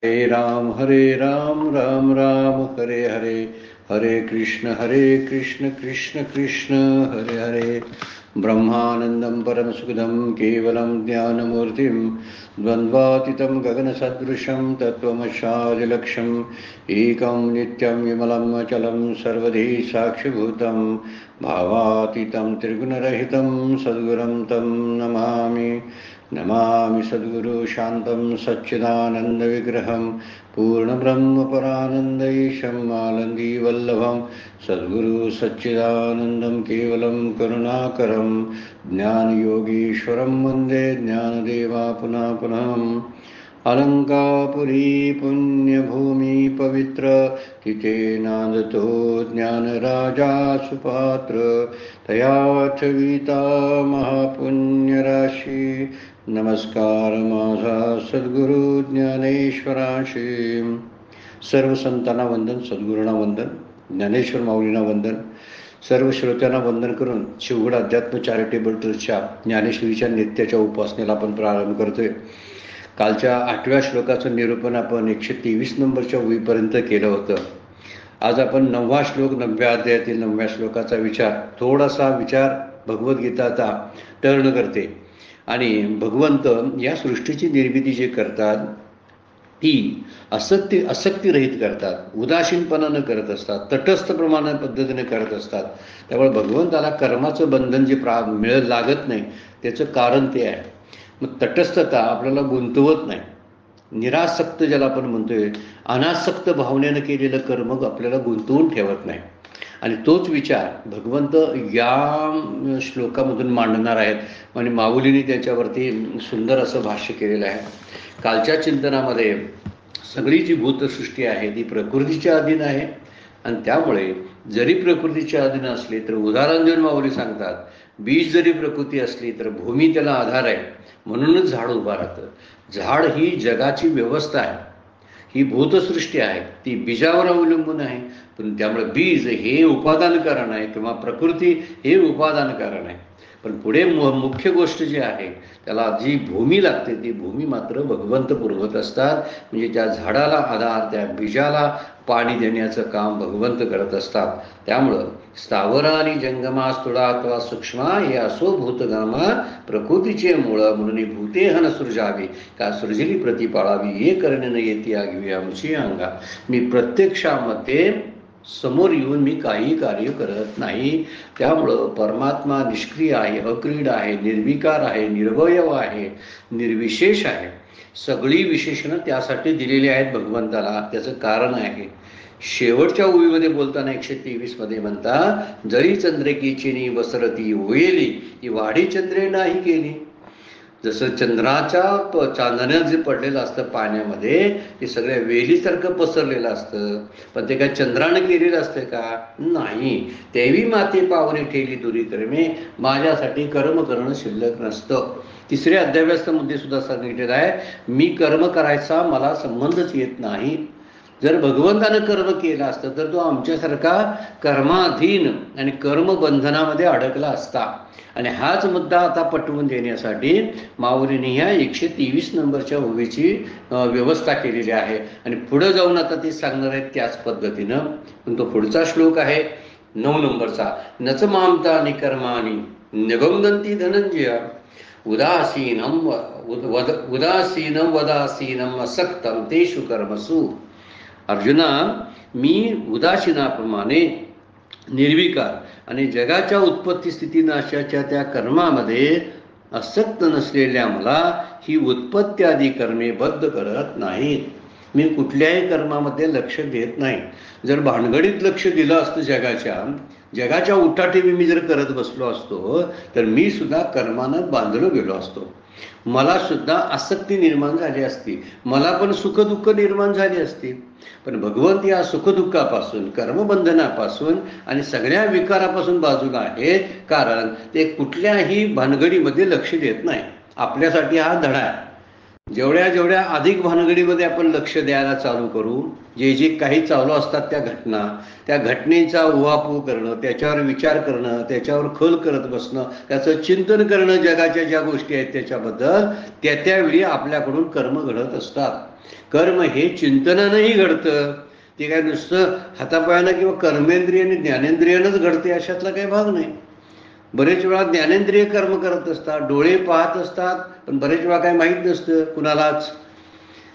हरे राम राम राम हरे हरे, हरे कृष्ण कृष्ण कृष्ण हरे हरे। ब्रह्मानंदं परमसुखदं केवलं ज्ञानमूर्तिं द्वन्द्वातीतं गगनसदृशं तत्त्वमशादिलक्ष्यम् एकं नित्यं विमलं अचलं सर्वधी साक्षिभूतं भावातीतं त्रिगुणरहितं सद्गुरुं तं नमामि। नमामि सद्गुरु शान्तं सच्चिदानन्दविग्रहं पूर्णब्रह्मपरानन्दैशम् आनन्दीवल्लभं सद्गुरु सच्चिदानन्दं केवलं करुणाकरं ज्ञानयोगीश्वरं वन्दे ज्ञानदेवा पुनः। अलंकापुरी पुण्यभूमि पवित्र तिथे नांदतो ज्ञानराजा सुपात्र तयाचविता महापुण्यराशी। नमस्कार माझा सद्गुरु ज्ञानेश्वराशी। सर्व संतांना वंदन, सद्गुरूंना वंदन, ज्ञानेश्वर माऊलींना वंदन, सर्व श्रोत्यांना वंदन करून शिवगड अध्यात्म चॅरिटेबल ट्रस्टच्या ज्ञानेश्वरीच्या नित्याच्या उपासनेला आपण प्रारंभ करतोय। कालच्या 8व्या श्लोकाचं निरूपण आपण 123 नंबरच्या ओळीपर्यंत केलं होतं। आज आपण 9वा श्लोक 9व्या अध्यायातील 9व्या श्लोकाचा थोडासा विचार भगवद्गीताचा टर्न करते। आणि भगवंत या सृष्टीची निर्मिती जे करतात ती आसक्तीरहित करतात, उदासीनपणानं करत असतात, तटस्थ प्रमाण पद्धतीने करत असतात। त्यामुळे भगवंताला कर्माचं बंधन जे लागत नाही त्याचं कारण ते आहे। मग तटस्थता आपल्याला गुंतवत नाही, निरासक्त ज्याला आपण म्हणतोय, अनासक्त भावनेनं केलेलं कर्म आपल्याला गुंतवून ठेवत नाही। आणि तोच विचार भगवंत या श्लोकामधून मांडणार आहेत आणि माऊलींनी त्याच्यावरती सुंदर असं भाष्य केलेलं आहे। कालच्या चिंतनामध्ये सगळी जी भूतसृष्टी आहे ती प्रकृतीच्या अधीन आहे आणि त्यामुळे जरी प्रकृतीच्या अधीन असली तर उदाहरण देऊन माऊली सांगतात, बीज जरी प्रकृती असली तर भूमी त्याला आधार आहे, म्हणूनच झाड उभा राहतं। झाड ही जगाची व्यवस्था आहे, ही भूतसृष्टी आहे, ती बीजावर अवलंबून आहे। पण त्यामुळे बीज हे उपादान कारण आहे किंवा प्रकृती हे उपादान कारण आहे। पण पुढे मुख्य गोष्ट जी आहे त्याला जी भूमी लागते ती भूमी मात्र भगवंत पुरवत असतात। म्हणजे त्या झाडाला आधार, त्या बीजाला पाणी देण्याचं काम भगवंत करत असतात। त्यामुळं स्थावर आणि जंगमा स्थूळा अथवा सूक्ष्मा हे असो भूतगामा प्रकृतीचे मूळ म्हणून भूते हन सृजावी का सृजली प्रतिपाळावी ये करणे न येते आगवी आमची अंगा। मी प्रत्यक्षामध्ये समोर येऊन मी काही कार्य करत नाही। त्यामुळं परमात्मा निष्क्रिय आहे, अक्रीड आहे, निर्विकार आहे, निर्वयव आहे, निर्विशेष आहे। सगळी विशेषणं त्यासाठी दिलेली आहेत भगवंताला, त्याचं कारण आहे। शेवटच्या ओळीमध्ये बोलताना 123 मध्ये म्हणता, जरी चंद्रकीचिनी वसरती होयली ती वाढी चंद्रे नाही केली। जसं चांदण्यात जे पडलेलं असतं पाण्यामध्ये ते सगळ्या वेलीसारखं पसरलेलं असतं, पण ते काय चंद्रानं केलेलं असतं का? नाही। तेवी माते पावने ठेली दुरी कर्मे, माझ्यासाठी कर्म करणं शिल्लक नसतं। 3ऱ्या अध्यायाचा मध्ये सुद्धा सांगितलेलं आहे, मी कर्म करायचा मला संबंधच येत नाही। जर भगवंतानं कर्म केलं असतं तर तो आमच्यासारखा कर्माधीन आणि कर्मबंधनामध्ये अडकला असता। आणि हाच मुद्दा आता पटवून देण्यासाठी माऊलींनी ह्या 123 नंबरच्या ओळीची व्यवस्था केलेली आहे। आणि पुढे जाऊन आता ती सांगणार आहेत त्याच पद्धतीनं। पण तो पुढचा श्लोक आहे 9 नंबरचा, नच मामता आणि कर्मानी निगमदंती धनंजय उदासीनम वदासीनम असक्तम तेषु कर्मसु। अर्जुना, मी उदासीनाप्रमाणे निर्विकार आणि जगाच्या उत्पत्ती स्थिती नाशाच्या त्या कर्मामध्ये आसक्त नसलेल्या मला ही उत्पत्ती आदी कर्मे बद्ध करत नाहीत। मी कुठल्याही कर्मामध्ये लक्ष देत नाही। जर भानगडीत लक्ष दिलं असतं जगाच्या उठाठेवी मी जर करत बसलो असतो तर मी सुद्धा कर्मानं बांधलो गेलो असतो। मला सुद्धा आसक्ती निर्माण झाली असती, मला पण सुखदुःख निर्माण झाली असती। पण भगवंत या सुखदुःखापासून, कर्मबंधनापासून आणि सगळ्या विकारापासून बाजूला आहेत, कारण ते कुठल्याही भानगडीमध्ये लक्ष देत नाही। आपल्यासाठी हा धडा आहे। जेवढ्या अधिक भानगडीमध्ये आपण लक्ष द्यायला चालू करू, जे काही चालू असतात त्या घटनेचा उहापोह करणं, त्याच्यावर विचार करणं, त्याच्यावर खोल करत बसणं, त्याचं चिंतन करणं, जगाच्या ज्या गोष्टी आहेत त्याच्याबद्दल त्यावेळी आपल्याकडून कर्म घडत असतात। कर्म हे चिंतनानंही घडतं, ते काय नुसतं हातापायानं किंवा कर्मेंद्रिय आणि ज्ञानेंद्रियानंच घडते अशातला काही भाग नाही. बरेच वेळा ज्ञानेंद्रिय कर्म करत असतात, डोळे पाहत असतात, पण बरेच वेळा काही माहीत नसतं कुणालाच.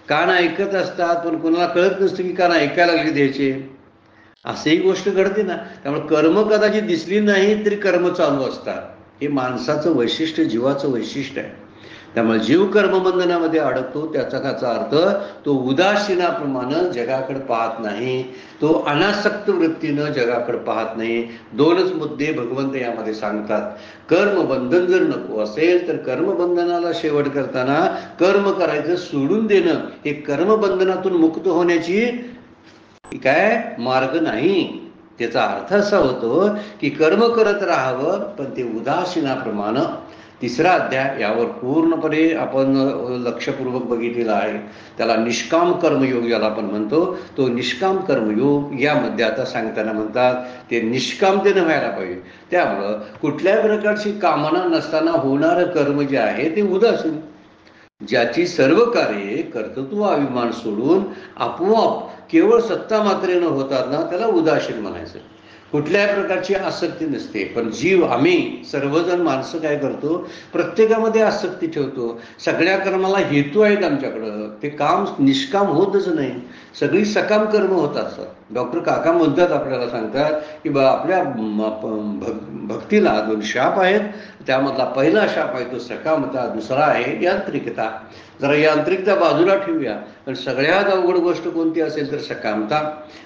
कान ऐकत असतात, पण कुणाला कळत नसतं की कान ऐकायला लागले द्यायचे. असेही गोष्ट घडते ना. त्यामुळे कर्म कदाचित दिसली नाही तरी कर्म चालू असतात. हे माणसाचं वैशिष्ट्य, जीवाचं वैशिष्ट्य आहे. त्यामुळे जीव कर्मबंधनामध्ये अडकतो, त्याचा अर्थ तो उदासीनाप्रमाणे जगाकडे पाहत नाही, तो अनासक्त वृत्तीनं जगाकडे पाहत नाही. दोनच मुद्दे भगवंत यामध्ये सांगतात. कर्मबंधन जर नको असेल तर कर्मबंधनाला शेवट करताना कर्म करायचं सोडून देणं हे कर्मबंधनातून मुक्त होण्याची काय मार्ग नाही. त्याचा अर्थ असा होतो की कर्म करत राहावं, पण ते उदासीनाप्रमाणे. तिसरा अध्याय यावर पूर्णपणे आपण लक्षपूर्वक बघितलेला आहे. त्याला निष्काम कर्मयोग ज्याला आपण म्हणतो, तो निष्काम कर्मयोग यामध्ये आता सांगताना म्हणतात ते निष्कामतेनं व्हायला पाहिजे. त्यामुळं कुठल्याही प्रकारची कामना नसताना होणारं कर्म जे आहे ते उदासीन. ज्याची सर्व कार्ये कर्तृत्व अभिमान सोडून आपोआप केवळ सत्ता मात्रेनं होतात ना, त्याला उदासीन म्हणायचं. कुठल्याही प्रकारची आसक्ती नसते. पण जीव, आम्ही सर्वजण माणसं काय करतो, प्रत्येकामध्ये आसक्ती ठेवतो. सगळ्या कर्माला हेतू आहेत आमच्याकडं, ते काम निष्काम होतच नाही, सगळी सकाम कर्म होत असतात. डॉक्टर काका म्हणतात, आपल्याला सांगतात की आपल्या भक्तीला 2 शाप आहेत. त्यामधला पहिला शाप आहे तो सकामता, दुसरा आहे यांत्रिकता. जरा यांत्रिकता बाजूला ठेवूया, पण सगळ्यात अवघड गोष्ट कोणती असेल तर सकामता.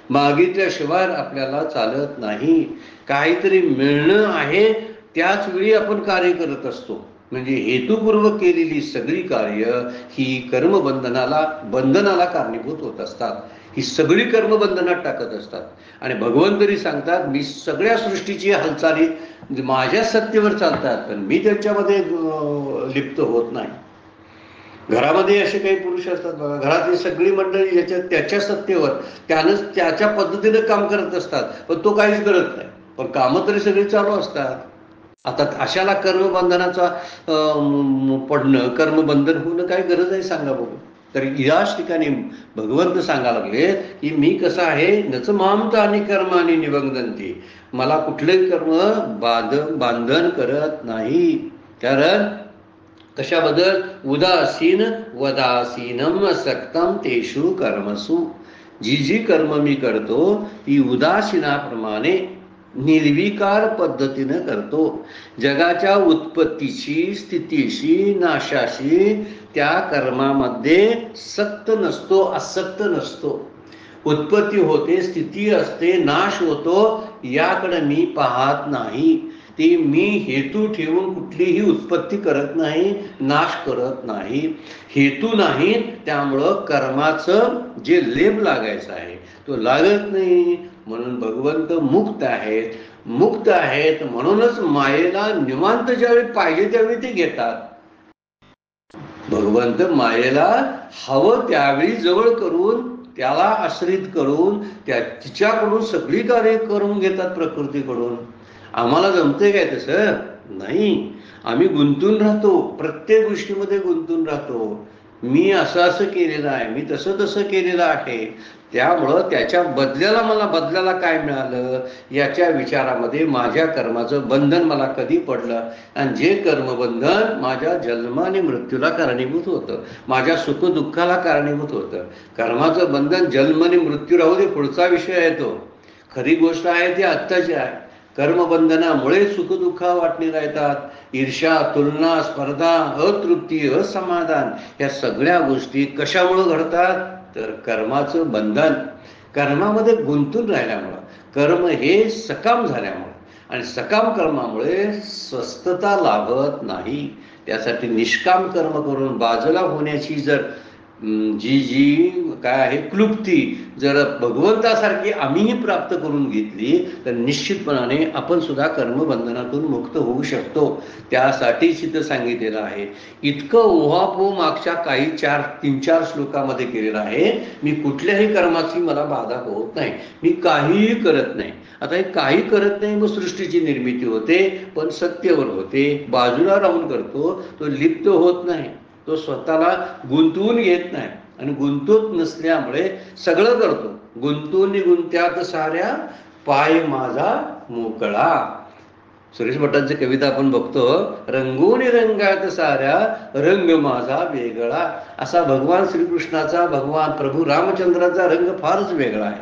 मागितल्याशिवाय आपल्याला चालत नाही. काहीतरी मिळणं आहे, त्याच वेळी आपण कार्य करत असतो. म्हणजे हेतुपूर्वक केलेली सगळी कार्य ही बंधनाला कारणीभूत होत असतात. ही सगळी कर्मबंधनात टाकत असतात. आणि भगवंत तरी सांगतात, मी सगळ्या सृष्टीची हालचाली माझ्या सत्तेवर चालतात, पण मी त्यांच्यामध्ये लिप्त होत नाही. घरामध्ये असे काही पुरुष असतात बघा, घरातली सगळी मंडळी त्याच्या सत्तेवर त्याच्या पद्धतीने काम करत असतात, पण तो काहीच करत नाही, पण कामं तरी सगळी चालू असतात. आता अशाला कर्मबंधनाचा पडणं, कर्मबंधन होणं काय गरज आहे सांगा बघू. तर याच ठिकाणी भगवंत सांगायला लागले की मी कसं आहे, नच मामता आणि कर्म आणि निबंधनती, मला कुठलंही कर्म बांधन करत नाही. कारण कशाबद्दल, उदासीन वदासीनम सक्तम तेषु कर्मसु, जी जी कर्म मी करतो ती उदासीनाप्रमाणे निर्विकार पद्धतीनं करतो. जगाच्या उत्पत्तीशी, स्थितीशी, नाशाशी त्या कर्मामध्ये सक्त नसतो, आसक्त नसतो. उत्पत्ती होते, स्थिती असते, नाश होतो, याकडे मी पाहत नाही. ती मी हेतू ठेवून कुठलीही उत्पत्ती करत नाही, नाश करत नाही. हेतू नाही, त्यामुळं कर्माचं जे लेप लागायचं आहे तो लागत नाही. म्हणून भगवंत मुक्त आहेत म्हणूनच मायेला निवांत ज्यावेळी पाहिजे त्यावेळी ते घेतात. भगवंत मायेला हवं त्यावेळी जवळ करून, त्याला आश्रित करून तिच्याकडून सगळी कार्य करून घेतात प्रकृतीकडून. आम्हाला जमते काय तसं नाही. आम्ही गुंतून राहतो, प्रत्येक गोष्टीमध्ये गुंतून राहतो. मी असं केलेलं आहे, मी तसं केलेलं आहे, त्यामुळं त्याच्या बदल्याला काय मिळालं याच्या विचारामध्ये माझ्या कर्माचं बंधन मला कधी पडलं. आणि जे कर्मबंधन माझ्या जन्म आणि मृत्यूला कारणीभूत होतं, माझ्या सुखदुःखाला कारणीभूत होतं. कर्माचं बंधन जन्म आणि मृत्यू राहू दे, पुढचा विषय आहे तो. खरी गोष्ट आहे ती आत्ताची आहे. कर्मबंधनामुळे सुखदुःख वाटणी राहतात. ईर्ष्या, तुलना, स्पर्धा, अतृप्ती, असमाधान, या सगळ्या गोष्टी कशामुळे घडतात तर कर्माचं बंधन, कर्मामध्ये गुंतून राहिल्यामुळं, कर्म हे सकाम झाल्यामुळं. आणि सकाम कर्मामुळे स्वस्थता लाभत नाही. त्यासाठी निष्काम कर्म करून बाजूला होण्याची जर जी काय आहे क्लुप्ती जर भगवंतासारखी आम्हीही प्राप्त करून घेतली तर निश्चितपणाने आपण सुद्धा कर्मबंधनातून मुक्त होऊ शकतो. त्यासाठी सिद्ध सांगितलेलं आहे. इतकं उहापोह मागच्या काही 3-4 श्लोकामध्ये केलेलं आहे. मी कुठल्याही कर्माची मला बाधा होत नाही, मी काहीही करत नाही. आता हे काही करत नाही, मग सृष्टीची निर्मिती होते, पण सत्तेवर होते. बाजूला राहून करतो तो लिप्त होत नाही, तो स्वतःला गुंतवून घेत नाही. आणि गुंतवत नसल्यामुळे सगळं करतो. गुंतून गुंत्यात साऱ्या पाय माझा मोकळा. सुरेश भटांची कविता आपण बघतो, रंगून रंगात साऱ्या रंग माझा वेगळा. असा भगवान श्रीकृष्णाचा, भगवान प्रभू रामचंद्राचा रंग फारच वेगळा आहे.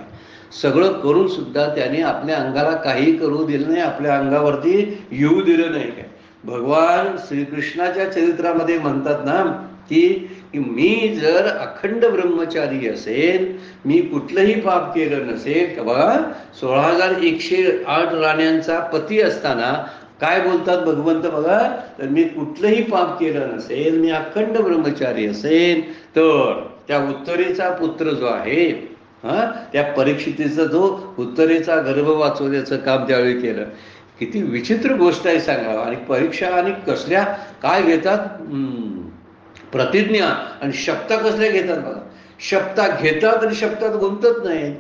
सगळं करून सुद्धा त्याने आपल्या अंगाला काही करू दिलं नाही, आपल्या अंगावरती येऊ दिलं नाही. काय भगवान श्रीकृष्णाच्या चरित्रामध्ये म्हणतात ना की मी जर अखंड ब्रह्मचारी असेल, मी कुठलंही पाप केलं नसेल, बघा 16,108 राण्यांचा पती असताना काय बोलतात भगवंत बघा, तर मी कुठलंही पाप केलं नसेल, मी अखंड ब्रह्मचारी असेल, तर त्या उत्तरेचा पुत्र जो आहे, त्या परीक्षितीचा जो उत्तरेचा गर्भ वाचवण्याचं काम त्यावेळी केलं. किती विचित्र गोष्ट आहे सांगा. आणि परीक्षा आणि कसल्या काय घेतात, प्रतिज्ञा आणि शपथा कसल्या घेतात बघा. शपथा घेतात आणि शपथात गुंतत नाहीत.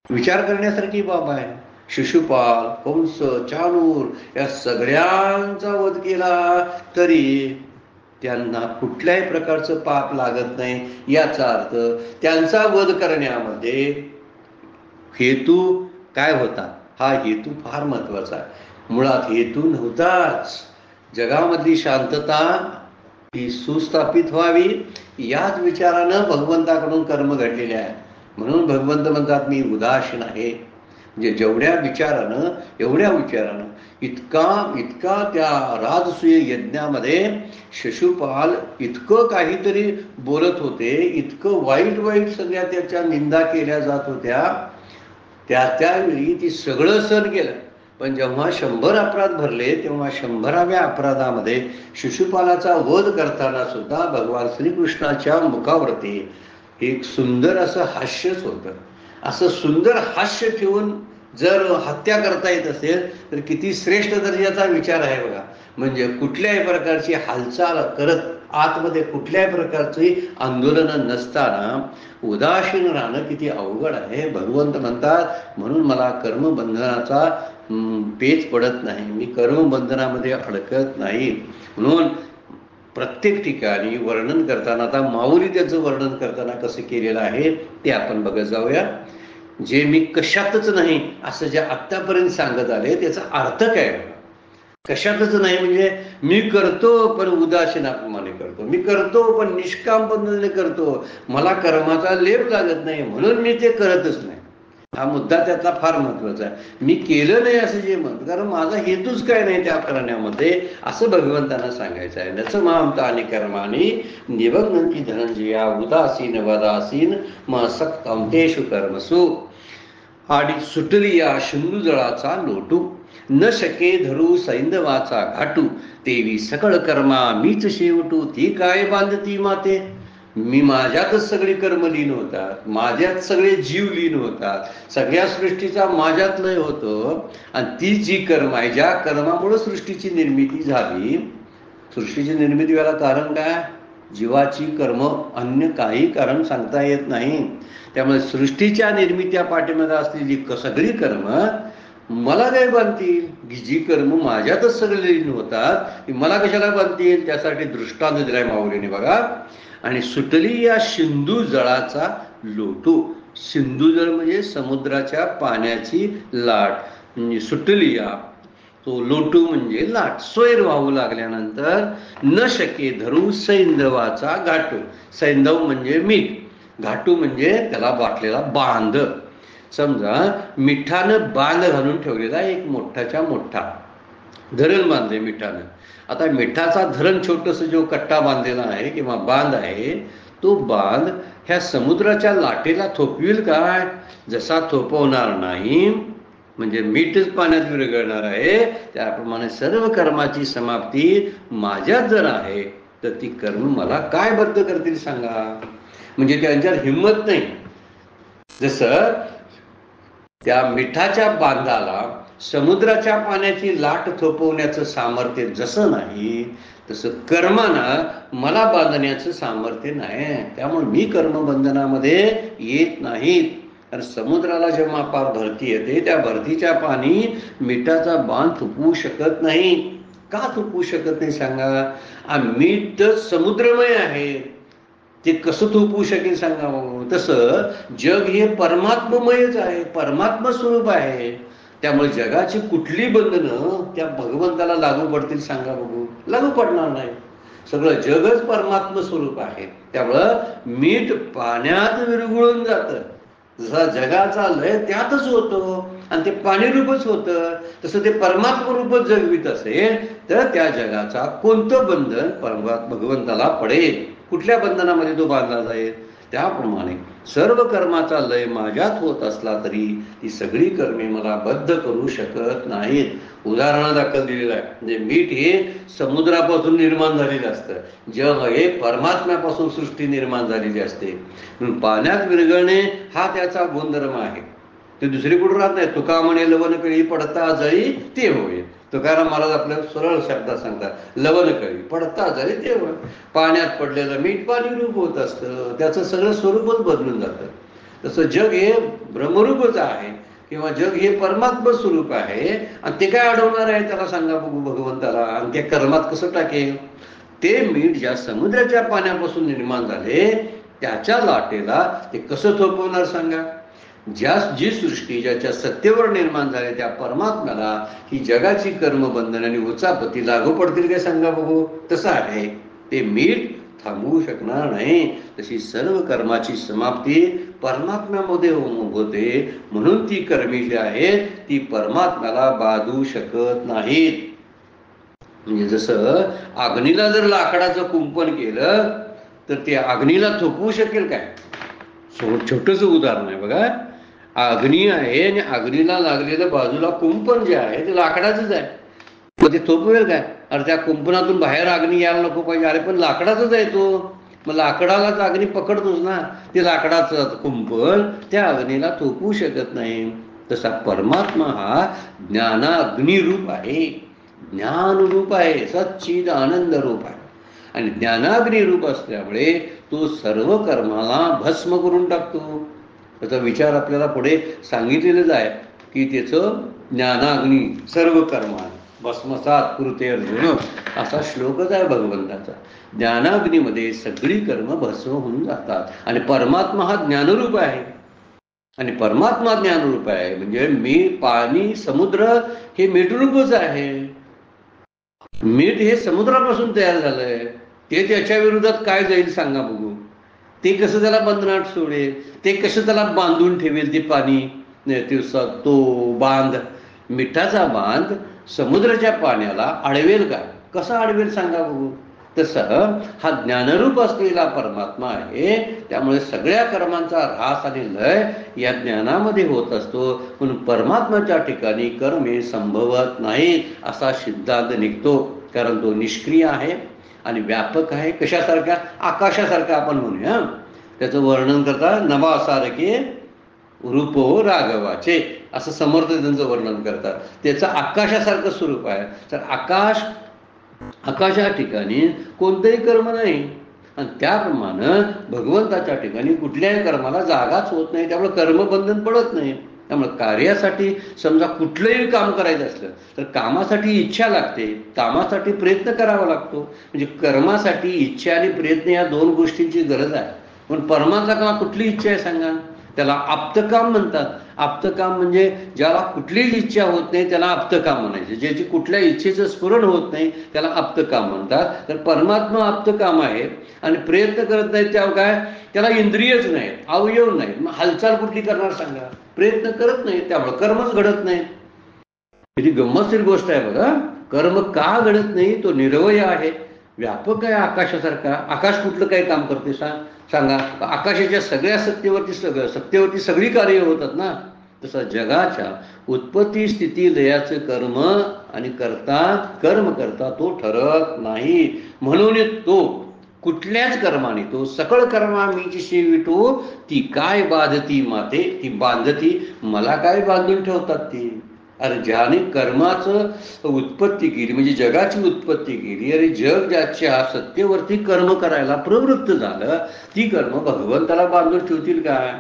विचार करण्यासारखी बाब आहे. शिशुपाल, कंस, चाणूर या सगळ्यांचा वध केला तरी त्यांना कुठल्याही प्रकारचं पाप लागत नाही. याचा अर्थ त्यांचा वध करण्यामध्ये हेतू काय होता, हा हेतू फार महत्वाचा आहे. मुळात हेतू नव्हताच. जगामधली शांतता ही सुस्थापित व्हावी याच विचारानं भगवंताकडून कर्म घडलेले आहे. म्हणून भगवंत म्हणतात मी उदासीन आहे. म्हणजे जेवढ्या विचारानं एवढ्या विचारानं इतका त्या राजसूय यज्ञामध्ये शिशुपाल इतकं काहीतरी बोलत होते, इतकं वाईट वाईट सगळ्या त्याच्या निंदा केल्या जात होत्या. त्यावेळी ती सगळं सहन केलं. पण जेव्हा 100 अपराध भरले तेव्हा 100व्या अपराधामध्ये शिशुपालाचा वध करताना सुद्धा भगवान श्रीकृष्णाच्या मुखावरती एक सुंदर असं हास्यच होतं. असं सुंदर हास्य ठेवून जर हत्या करता येत असेल तर किती श्रेष्ठ दर्जाचा विचार आहे बघा. म्हणजे कुठल्याही प्रकारची हालचाल करत आतमध्ये कुठल्याही प्रकारची आंदोलन नसताना उदासीन राहणं किती अवघड आहे. भगवंत म्हणतात म्हणून मला कर्मबंधनाचा पेच पडत नाही, मी कर्मबंधनामध्ये अडकत नाही. म्हणून प्रत्येक ठिकाणी वर्णन करताना, आता माऊली त्याचं वर्णन करताना कसं केलेलं आहे ते आपण बघत जाऊया. जे मी कशातच नाही असं जे आत्तापर्यंत सांगत आले त्याचा अर्थ काय. कशातच नाही म्हणजे मी करतो पण उदासीनपणाने करतो, मी करतो पण निष्काम पद्धतीने करतो, मला कर्माचा लेप लागत नाही म्हणून मी ते करतच नाही. हा मुद्दा त्यातला फार महत्वाचा आहे. मी केलं नाही असं जे म्हणतो, कारण माझा हेतूच काय नाही त्या करण्यामध्ये, असं भगवंतांना सांगायचं आहे. नच मामता आणि कर्मानी निबंधनती धनंजया उदासीन वदासीन म सक्तमतेषु कर्मसु. आणि सुटली या सिंधुजळाचा लोटू, न शके धरू सैंधवाचा घाटू, तेवी सकळ कर्मा मीच शेवटू, ती काय बांधती माते. मी माझ्यातच सगळी कर्म लीन होतात, माझ्यात सगळे जीव लीन होतात, सगळ्या सृष्टीचा माझ्यात लय होतो. आणि ती जी कर्म आहे, ज्या कर्मामुळे सृष्टीची निर्मिती झाली, सृष्टीची निर्मिती व्हायला कारण काय, जीवाची कर्म, अन्य काही कारण सांगता येत नाही. त्यामुळे सृष्टीच्या निर्मित्या पाठीमागे असलेली सगळी कर्म मला काय बांधतील, जी कर्म माझ्यातच सगळे लीन होतात मला कशाला बांधतील. त्यासाठी दृष्टांत दिलाय माऊलीने बघा. आणि सुटली या सिंधू जळाचा लोटू. सिंधू जळ म्हणजे समुद्राच्या पाण्याची लाट, म्हणजे सुटली या, तो लोटू म्हणजे लाट. स्वैर वाहू लागल्यानंतर न शके धरू सैंधवाचा घाटू. सैंधव म्हणजे मीठ, घाटू म्हणजे त्याला बाटलेला बांध. समजा मिठानं बांध घालून ठेवलेला एक मोठाच्या मोठा धरण बांधले मिठानं. आता मिठाचा धरण छोटस जो कट्टा बांधलेला आहे किंवा बांध आहे, तो बांध ह्या समुद्राच्या लाटेला थोपविल काय, जसा थोपवणार नाही म्हणजे मीठच पाण्यात विरघळणार आहे. त्याप्रमाणे सर्व कर्माची समाप्ती माझ्यात जर आहे तर ती कर्म मला काय बद्ध करतील सांगा. म्हणजे त्यांच्यात हिंमत नाही. जसं त्या मिठाच्या बांधाला समुद्राच्या पाण्याची लाट थोपवण्याचं सामर्थ्य जसं नाही, तसं कर्मानं मला बांधण्याचं सामर्थ्य नाही. त्यामुळे मी कर्मबंधनामध्ये येत नाहीत. कारण समुद्राला जेव्हा पार भरती येते, त्या भरतीच्या पाणी मिठाचा बांध थोपवू शकत नाही. का थोपवू शकत नाही सांगा. मीठ तर समुद्रमय आहे, ते कसं थोपवू शकेल सांगा बघू. तसं जग हे परमात्ममयच आहे, परमात्मा स्वरूप आहे. त्यामुळे जगाची कुठली बंधनं त्या भगवंताला लागू पडतील सांगा बघू? लागू पडणार नाही. सगळं जगच परमात्म स्वरूप आहे. त्यामुळं मीठ पाण्यात विरघळून जातं. जसा जगाचा लय त्यातच होतो आणि ते पाणीरूपच होतं, तसं ते परमात्म रूपच जगवीत असेल तर त्या जगाचा कोणतं बंधन भगवंताला पडेल? कुठल्या बंधनामध्ये तो बांधला जाईल? त्याप्रमाणे सर्व कर्माचा लय माझ्यात होत असला तरी ती सगळी कर्मे मला बद्ध करू शकत नाहीत. उदाहरणादाखल दिलेलं आहे. म्हणजे मीठ हे समुद्रापासून निर्माण झालेलं असतं, जग हे परमात्म्यापासून सृष्टी निर्माण झालेली असते. म्हणून पाण्यात विरघळणे हा त्याचा गुणधर्म आहे. ते दुसरी कुठं राहत नाही. तुका म्हणे लवण कळी पडता जळी ते होय. तुकाराम महाराज आपल्या सरळ शब्दात सांगतात, लवण कळी पडता जळी ते होय. पाण्यात पडलेलं मीठ पाणी रूप होत असतं, त्याचं सगळं स्वरूपच बदलून जातं. तसं जग हे ब्रह्मरूपच आहे किंवा जग हे परमात्म स्वरूप आहे. आणि ते काय अडवणार आहे त्याला सांगा बघू भगवंताला? आणि त्या कर्मात कसं टाकेल? ते मीठ ज्या समुद्राच्या पाण्यापासून निर्माण झाले त्याच्या लाटेला ते कसं थोपवणार सांगा? जी सृष्टी ज्याच्या सत्तेवर निर्माण झाली त्या परमात्म्याला ही जगाची कर्मबंधन आणि उचापती लागू पडतील काय सांगा बघू? तसं आहे. ते मीठ थांबवू शकणार नाही. तशी सर्व कर्माची समाप्ती परमात्म्यामध्ये होते. म्हणून ती कर्मी जी आहेत ती परमात्म्याला बाधू शकत नाहीत. म्हणजे जसं अग्नीला जर लाकडाचं कुंपण केलं तर ते अग्नीला थोपवू शकेल काय? छोटंच उदाहरण आहे बघा. अग्नी आहे आणि अग्नीला लागलेलं बाजूला कुंपण जे आहे ते लाकडाचंच आहे. मग ते थोपवेल काय? अरे त्या कुंपणातून बाहेर अग्नी यायला नको पाहिजे. अरे पण लाकडाचाच आहे तो. मग लाकडालाच अग्नी पकडतोच ना. ते लाकडाचं कुंपण त्या अग्नीला थोपवू शकत नाही. तसा परमात्मा हा ज्ञानाग्निरूप आहे, ज्ञानरूप आहे, सच्चिद आनंद रूप आहे. आणि ज्ञानाग्नी रूप असल्यामुळे तो सर्व कर्माला भस्म करून टाकतो. त्याचा विचार आपल्याला पुढे सांगितलेलंच आहे की त्याचं ज्ञानाग्नी सर्व कर्मा भस्मसात कुरुते अर्जुन असा श्लोकच आहे भगवंताचा. ज्ञानाग्नीमध्ये सगळी कर्म भस्म होऊन जातात. आणि परमात्मा हा ज्ञानरूप आहे. आणि परमात्मा ज्ञानरूप आहे म्हणजे मी पाणी समुद्र हे मीठरूपच आहे. मीठ हे समुद्रापासून तयार झालंय. ते त्याच्या विरोधात काय जाईल सांगा बघू? ते कसं त्याला बंधनात सोडेल? ते कसं त्याला बांधून ठेवेल? ते पाणी तो बांध, मिठाचा बांध समुद्राच्या पाण्याला अडवेल का? कसा अडवेल सांगा बघू? तसं हा ज्ञानरूप असलेला परमात्मा आहे. त्यामुळे सगळ्या कर्मांचा ऱ्हास आणि लय या ज्ञानामध्ये होत असतो. म्हणून परमात्म्याच्या ठिकाणी कर्मे संभवत नाहीत असा सिद्धांत निघतो. कारण तो निष्क्रिय आहे आणि व्यापक आहे. कशासारखा? आकाशासारखा आपण म्हणूया. त्याचं वर्णन करता नभासारखे रूप हो राघवाचे असं समर्थ त्यांचं वर्णन करतात. त्याचं आकाशासारखं स्वरूप आहे. तर आकाशा ठिकाणी कोणतंही कर्म नाही. आणि त्याप्रमाणे भगवंताच्या ठिकाणी कुठल्याही कर्माला जागाच होत नाही. त्यामुळे कर्मबंधन पडत नाही. त्यामुळे कार्यासाठी समजा कुठलंही काम करायचं असलं तर कामासाठी इच्छा लागते, कामासाठी प्रयत्न करावा लागतो. म्हणजे कर्मासाठी इच्छा आणि प्रयत्न या दोन गोष्टींची गरज आहे. पण परमात्मा कुठली इच्छा आहे सांगा? त्याला आप्तकाम म्हणतात. आप्तकाम म्हणजे ज्याला कुठलीच इच्छा होत नाही त्याला आप्तकाम म्हणायचे. ज्याची कुठल्या इच्छेचं स्फुरण होत नाही त्याला आप्तकाम म्हणतात. तर परमात्मा आप्तकाम आहे आणि प्रयत्न करत नाहीत तेव्हा काय? त्याला इंद्रियच नाहीत, अवयव नाहीत. मग हालचाल कुठली करणार सांगा? प्रयत्न करत नाही, त्यामुळे कर्मच घडत नाही. किती गंमतशीर गोष्ट आहे बघा. कर्म का घडत नाही? तो निरवय आहे, व्यापक आहे आकाशासारखा. आकाश कुठलं काही काम करते सांगा? आकाशाच्या सगळ्या सत्तेवरती सगळी कार्य होतात ना. तसं जगाच्या उत्पत्ती स्थिती लयाचं कर्म आणि कर्म करता तो ठरत नाही. म्हणून तो कुठल्याच कर्माने तो सकळ कर्मा मीची सेवितो ती काय बाधती माते, ती बांधती मला काय बांधून ठेवतात ती. अरे ज्याने कर्माचं उत्पत्ती केली म्हणजे जगाची उत्पत्ती केली, अरे जग ज्याच्या सत्तेवरती कर्म करायला प्रवृत्त झालं ती कर्म भगवंताला बांधून ठेवतील काय?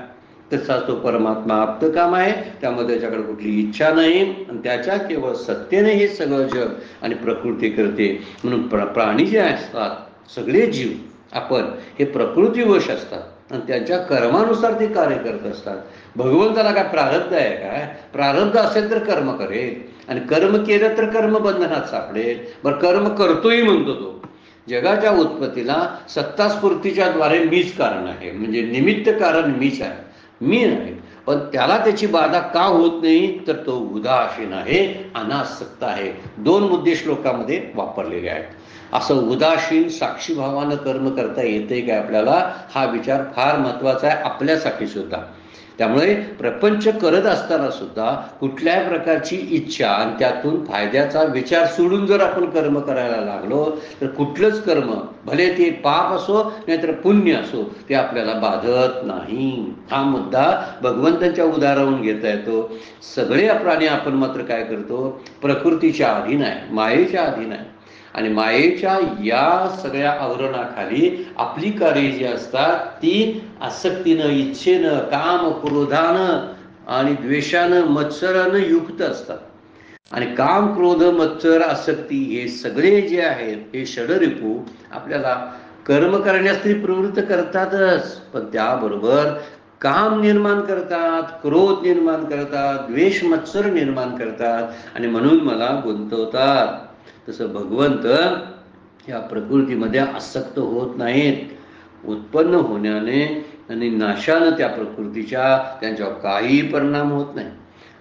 तसा तो परमात्मा आप्तकाम आहे. त्यामध्ये त्याच्याकडे कुठली इच्छा नाही आणि त्याच्या केवळ सत्तेने हे सगळं जग आणि प्रकृती करते. म्हणून प्राणी जे असतात सगळे जीव आपण हे प्रकृतीवश असतात आणि त्यांच्या कर्मानुसार ते कार्य करत असतात. भगवंताला काय प्रारब्ध आहे काय? प्रारब्ध असेल तर कर्म करेल आणि कर्म केलं तर कर्म बंधनात सापडेल. बरं, कर्म करतोही म्हणतो तो. जगाच्या उत्पत्तीला सत्तास्फूर्तीच्या द्वारे मीच कारण आहे, म्हणजे निमित्त कारण मीच आहे, मी आहे. पण त्याला त्याची बाधा का होत नाही? तर तो उदासीन आहे, अनासक्त आहे. दोन मुद्दे श्लोकामध्ये वापरलेले आहेत. असं उदासीन साक्षीभावानं कर्म करता येते काय आपल्याला? हा विचार फार महत्वाचा आहे आपल्यासाठी सुद्धा. त्यामुळे प्रपंच करत असताना सुद्धा कुठल्याही प्रकारची इच्छा आणि त्यातून फायद्याचा विचार सोडून जर आपण कर्म करायला लागलो तर कुठलंच कर्म, भले ते पाप असो नाहीतर पुण्य असो, ते आपल्याला बाधत नाही. हा मुद्दा भगवंतांच्या उदाहरणावरून घेता येतो. सगळे प्राणी आपण मात्र काय करतो? प्रकृतीच्या अधीन आहे, मायेच्या अधीन आहे. आणि मायेच्या या सगळ्या आवरणाखाली आपली कार्य जी असतात ती आसक्तीनं, इच्छेनं, काम, क्रोधानं आणि द्वेषानं, मत्सरानं युक्त असतात. आणि काम, क्रोध, मत्सर, आसक्ती हे सगळे जे आहेत हे षडरिपू आपल्याला कर्म करण्यास तरी प्रवृत्त करतातच, पण त्याबरोबर काम निर्माण करतात, क्रोध निर्माण करतात, द्वेष, मत्सर निर्माण करतात आणि म्हणून मला गुंतवतात. तसं भगवंत या प्रकृतीमध्ये आसक्त होत नाहीत. उत्पन्न होण्याने आणि नाशानं त्या प्रकृतीच्या त्यांच्यावर काही परिणाम होत नाही.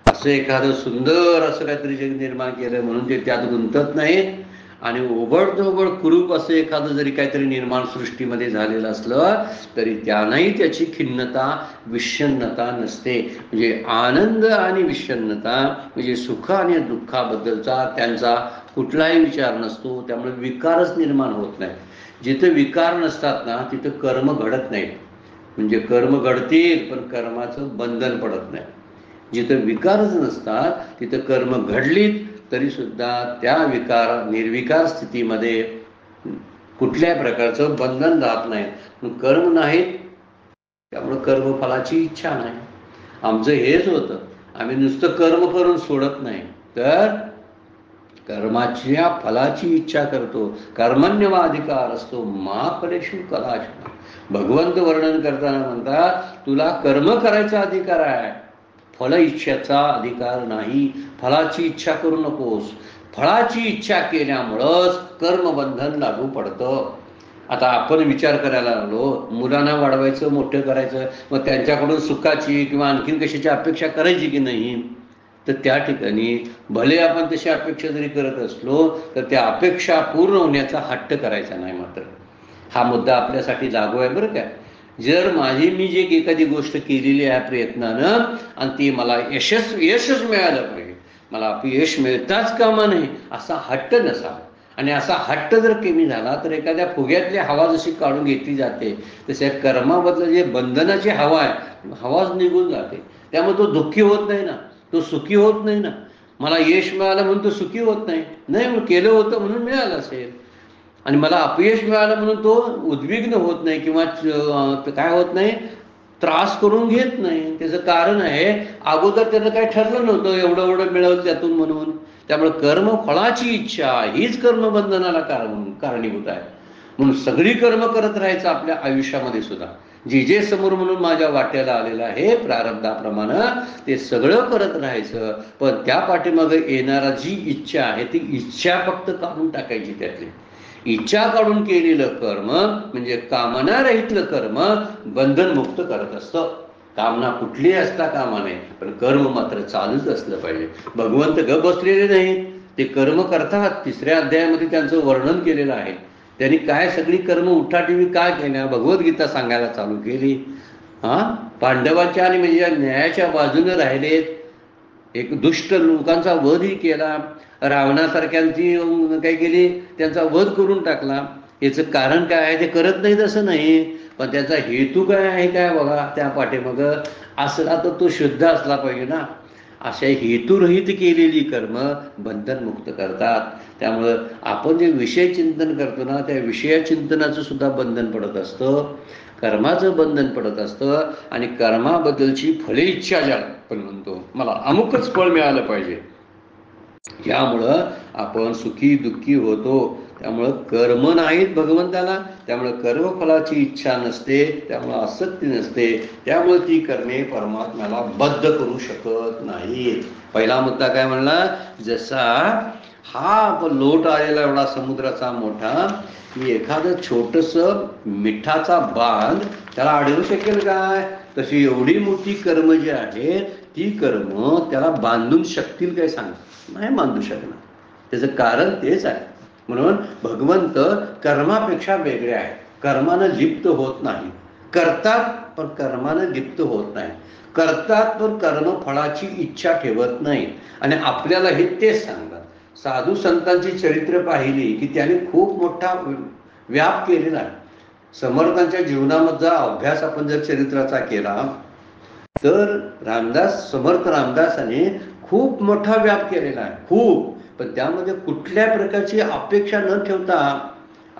असं एखादं सुंदर असं काहीतरी जग निर्माण केलं म्हणून ते त्यात गुंतत नाहीत. आणि ओबडधोबड कुरूप असं एखादं जरी काहीतरी निर्माण सृष्टीमध्ये झालेलं असलं तरी त्यानंही त्याची खिन्नता, विषण्णता नसते. म्हणजे आनंद आणि विषण्णता म्हणजे सुख आणि दुःखाबद्दलचा त्यांचा कुठलाही विचार नसतो. त्यामुळे विकारच निर्माण होत नाही. जिथं विकार नसतात ना तिथं कर्म घडत नाहीत. म्हणजे कर्म घडतील पण कर्माचं बंधन पडत नाही. जिथं विकारच नसतात तिथं कर्म घडलीत तरी सुद्धा त्या निर्विकार स्थितीमध्ये कुठल्याही प्रकारचं बंधन राहत नाही. कर्म नाहीत त्यामुळे कर्मफलाची इच्छा नाही. आमचं हेच होतं, आम्ही नुसतं कर्म करून सोडत नाही तर कर्माच्या फलाची इच्छा करतो. कर्मण्यवाधिकार असतो मा फलेषु कदाचन. भगवंत वर्णन करताना म्हणतात तुला कर्म करायचा अधिकार आहे, फल इच्छेचा अधिकार नाही. फलाची इच्छा करू नकोस. फळाची इच्छा केल्यामुळंच कर्मबंधन लागू पडतं. आता आपण विचार करायला लागलो, मुलांना वाढवायचं, मोठं करायचं, मग त्यांच्याकडून सुखाची किंवा आणखीन कशाची अपेक्षा करायची की नाही? तर त्या ठिकाणी भले आपण तशी अपेक्षा जरी करत असलो तर त्या अपेक्षा पूर्ण होण्याचा हट्ट करायचा नाही. मात्र हा मुद्दा आपल्यासाठी लागू आहे बरं काय. जर मी जे एखादी गोष्ट केलेली आहे प्रयत्नानं आणि ती मला यशच मिळालं पाहिजे, मला अपयश मिळताच कामा नाही असा हट्ट नसावा. आणि असा हट्ट जर कमी झाला तर एखाद्या फुग्यातली हवा जशी काढून घेतली जाते तसे कर्माबद्दल जे बंधनाची हवा आहे हवाच निघून जाते. त्यामुळे तो दुःखी होत नाही ना, तो सुखी होत नाही ना. मला यश मिळालं म्हणून तो सुखी होत नाही, नाही केलं होतं म्हणून मिळालं असेल. आणि मला अपयश मिळालं म्हणून तो उद्विग्न होत नाही किंवा काय होत नाही, त्रास करून घेत नाही. त्याचं कारण आहे अगोदर त्याचं काय ठरलं नव्हतं एवढं मिळवलं त्यातून म्हणून. त्यामुळे कर्म फळाची इच्छा हीच कर्मबंधनाला कारणीभूत आहे. म्हणून सगळी कर्म करत राहायचं आपल्या आयुष्यामध्ये सुद्धा. जे समोर म्हणून माझ्या वाट्याला आलेलं आहे प्रारब्धाप्रमाणे ते सगळं करत राहायचं. पण त्या पाठीमागे येणारा जी इच्छा आहे ती इच्छा फक्त काढून टाकायची. त्यातली इच्छा काढून केलेलं कर्म म्हणजे कामनारहितलं कर्म बंधनमुक्त करत असतं. कामना कुठलीही असता कामा नये पण कर्म मात्र चालूच असलं पाहिजे. भगवंत गप बसलेले नाहीत, ते कर्म करतात. 3ऱ्या अध्यायामध्ये त्यांचं वर्णन केलेलं आहे. त्यांनी काय सगळी कर्म उठाठेवी काय केल्या भगवद्गीता सांगायला चालू केली. पांडवांच्या आणि म्हणजे न्यायाच्या बाजूने राहिलेत. एक दुष्ट लोकांचा वधही केला, रावणासारख्यांची काय केली, त्यांचा वध करून टाकला. याचं कारण काय आहे ते करत नाही तसं नाही, पण त्याचा हेतू काय आहे काय बघा त्या पाठीमागं असला तर तो शुद्ध असला पाहिजे ना. अशा हेतुरहित केलेली कर्म बंधनमुक्त करतात. त्यामुळं आपण जे विषय चिंतन करतो ना त्या विषय चिंतनाचं सुद्धा बंधन पडत असतं, कर्माचं बंधन पडत असतं. आणि कर्माबद्दलची फले इच्छा ज्या आपण म्हणतो मला अमुकच फळ मिळालं पाहिजे, यामुळं आपण सुखी दुःखी होतो. त्यामुळं कर्म नाहीत भगवंताला, त्यामुळे कर्मफलाची इच्छा नसते, त्यामुळं आसक्ती नसते, त्यामुळे ती कर्मे परमात्म्याला बद्ध करू शकत नाहीत. पहिला मुद्दा काय म्हणला, जसा हा लोट आलेला एवढा समुद्राचा मोठा, की एखादं छोटंसं मिठाचा बांध त्याला अडवू शकेल काय, तशी एवढी मोठी कर्म जी आहे ती कर्म त्याला बांधून शकतील काय सांग, नाही बांधू शकणार. त्याचं कारण तेच आहे. म्हणून भगवंत कर्मापेक्षा वेगळे आहे. कर्मानं लिप्त होत नाही. करतात पण कर्मानं लिप्त होत नाही. करतात पण कर्मफळाची इच्छा ठेवत नाही. आणि आपल्याला हे तेच सांगतात. साधू संतांची चरित्र पाहिली की त्यांनी खूप मोठा व्याप केलेला आहे. समर्थांच्या जीवनामधला अभ्यास आपण जर चरित्राचा केला तर समर्थ रामदासाने खूप मोठा व्याप केलेला आहे, खूप. पण त्यामध्ये कुठल्या प्रकारची अपेक्षा न ठेवता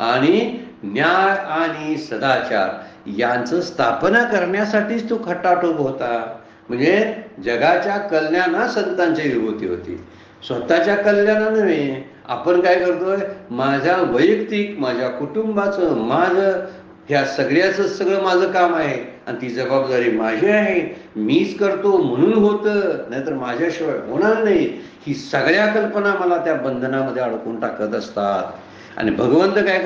आणि न्याय आणि सदाचार यांचं स्थापना करण्यासाठीच तो खटाटोप होता. म्हणजे जगाच्या कल्याणात संतांची विभूती होती, स्वतःच्या कल्याणा नव्हे. आपण काय करतोय, माझ्या वैयक्तिक, माझ्या कुटुंबाचं, माझं ह्या सगळ्याचं सगळं माझं काम आहे आणि ती जबाबदारी माझी आहे, मीच करतो म्हणून होतं, नाहीतर माझ्याशिवाय होणार नाही. ही सगळ्या कल्पना मला त्या बंधनामध्ये अडकून टाकत असतात. आणि भगवंत काय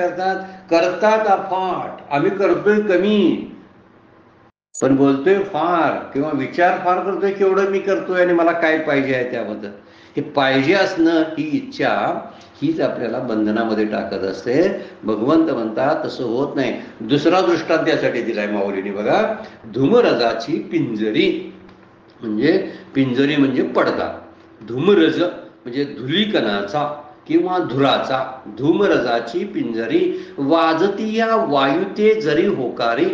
करतात अफाट. आम्ही करतोय कमी पण बोलतोय फार, किंवा विचार फार करतोय केवढं मी करतोय आणि मला काय पाहिजे आहे त्याबद्दल. हे पाहिजे असणं, ही इच्छा, हीच आपल्याला बंधनामध्ये टाकत असते. भगवंत म्हणतात तसं होत नाही. दुसरा दृष्टांत त्यासाठी दिलाय माऊलीने बघा. धूमरजाची पिंजरी, म्हणजे पिंजरी म्हणजे पडदा. धूमरज म्हणजे धुलीकणाचा किंवा धुराचा. धूमरजाची पिंजरी वाजतीया वायुते जरी होकारी.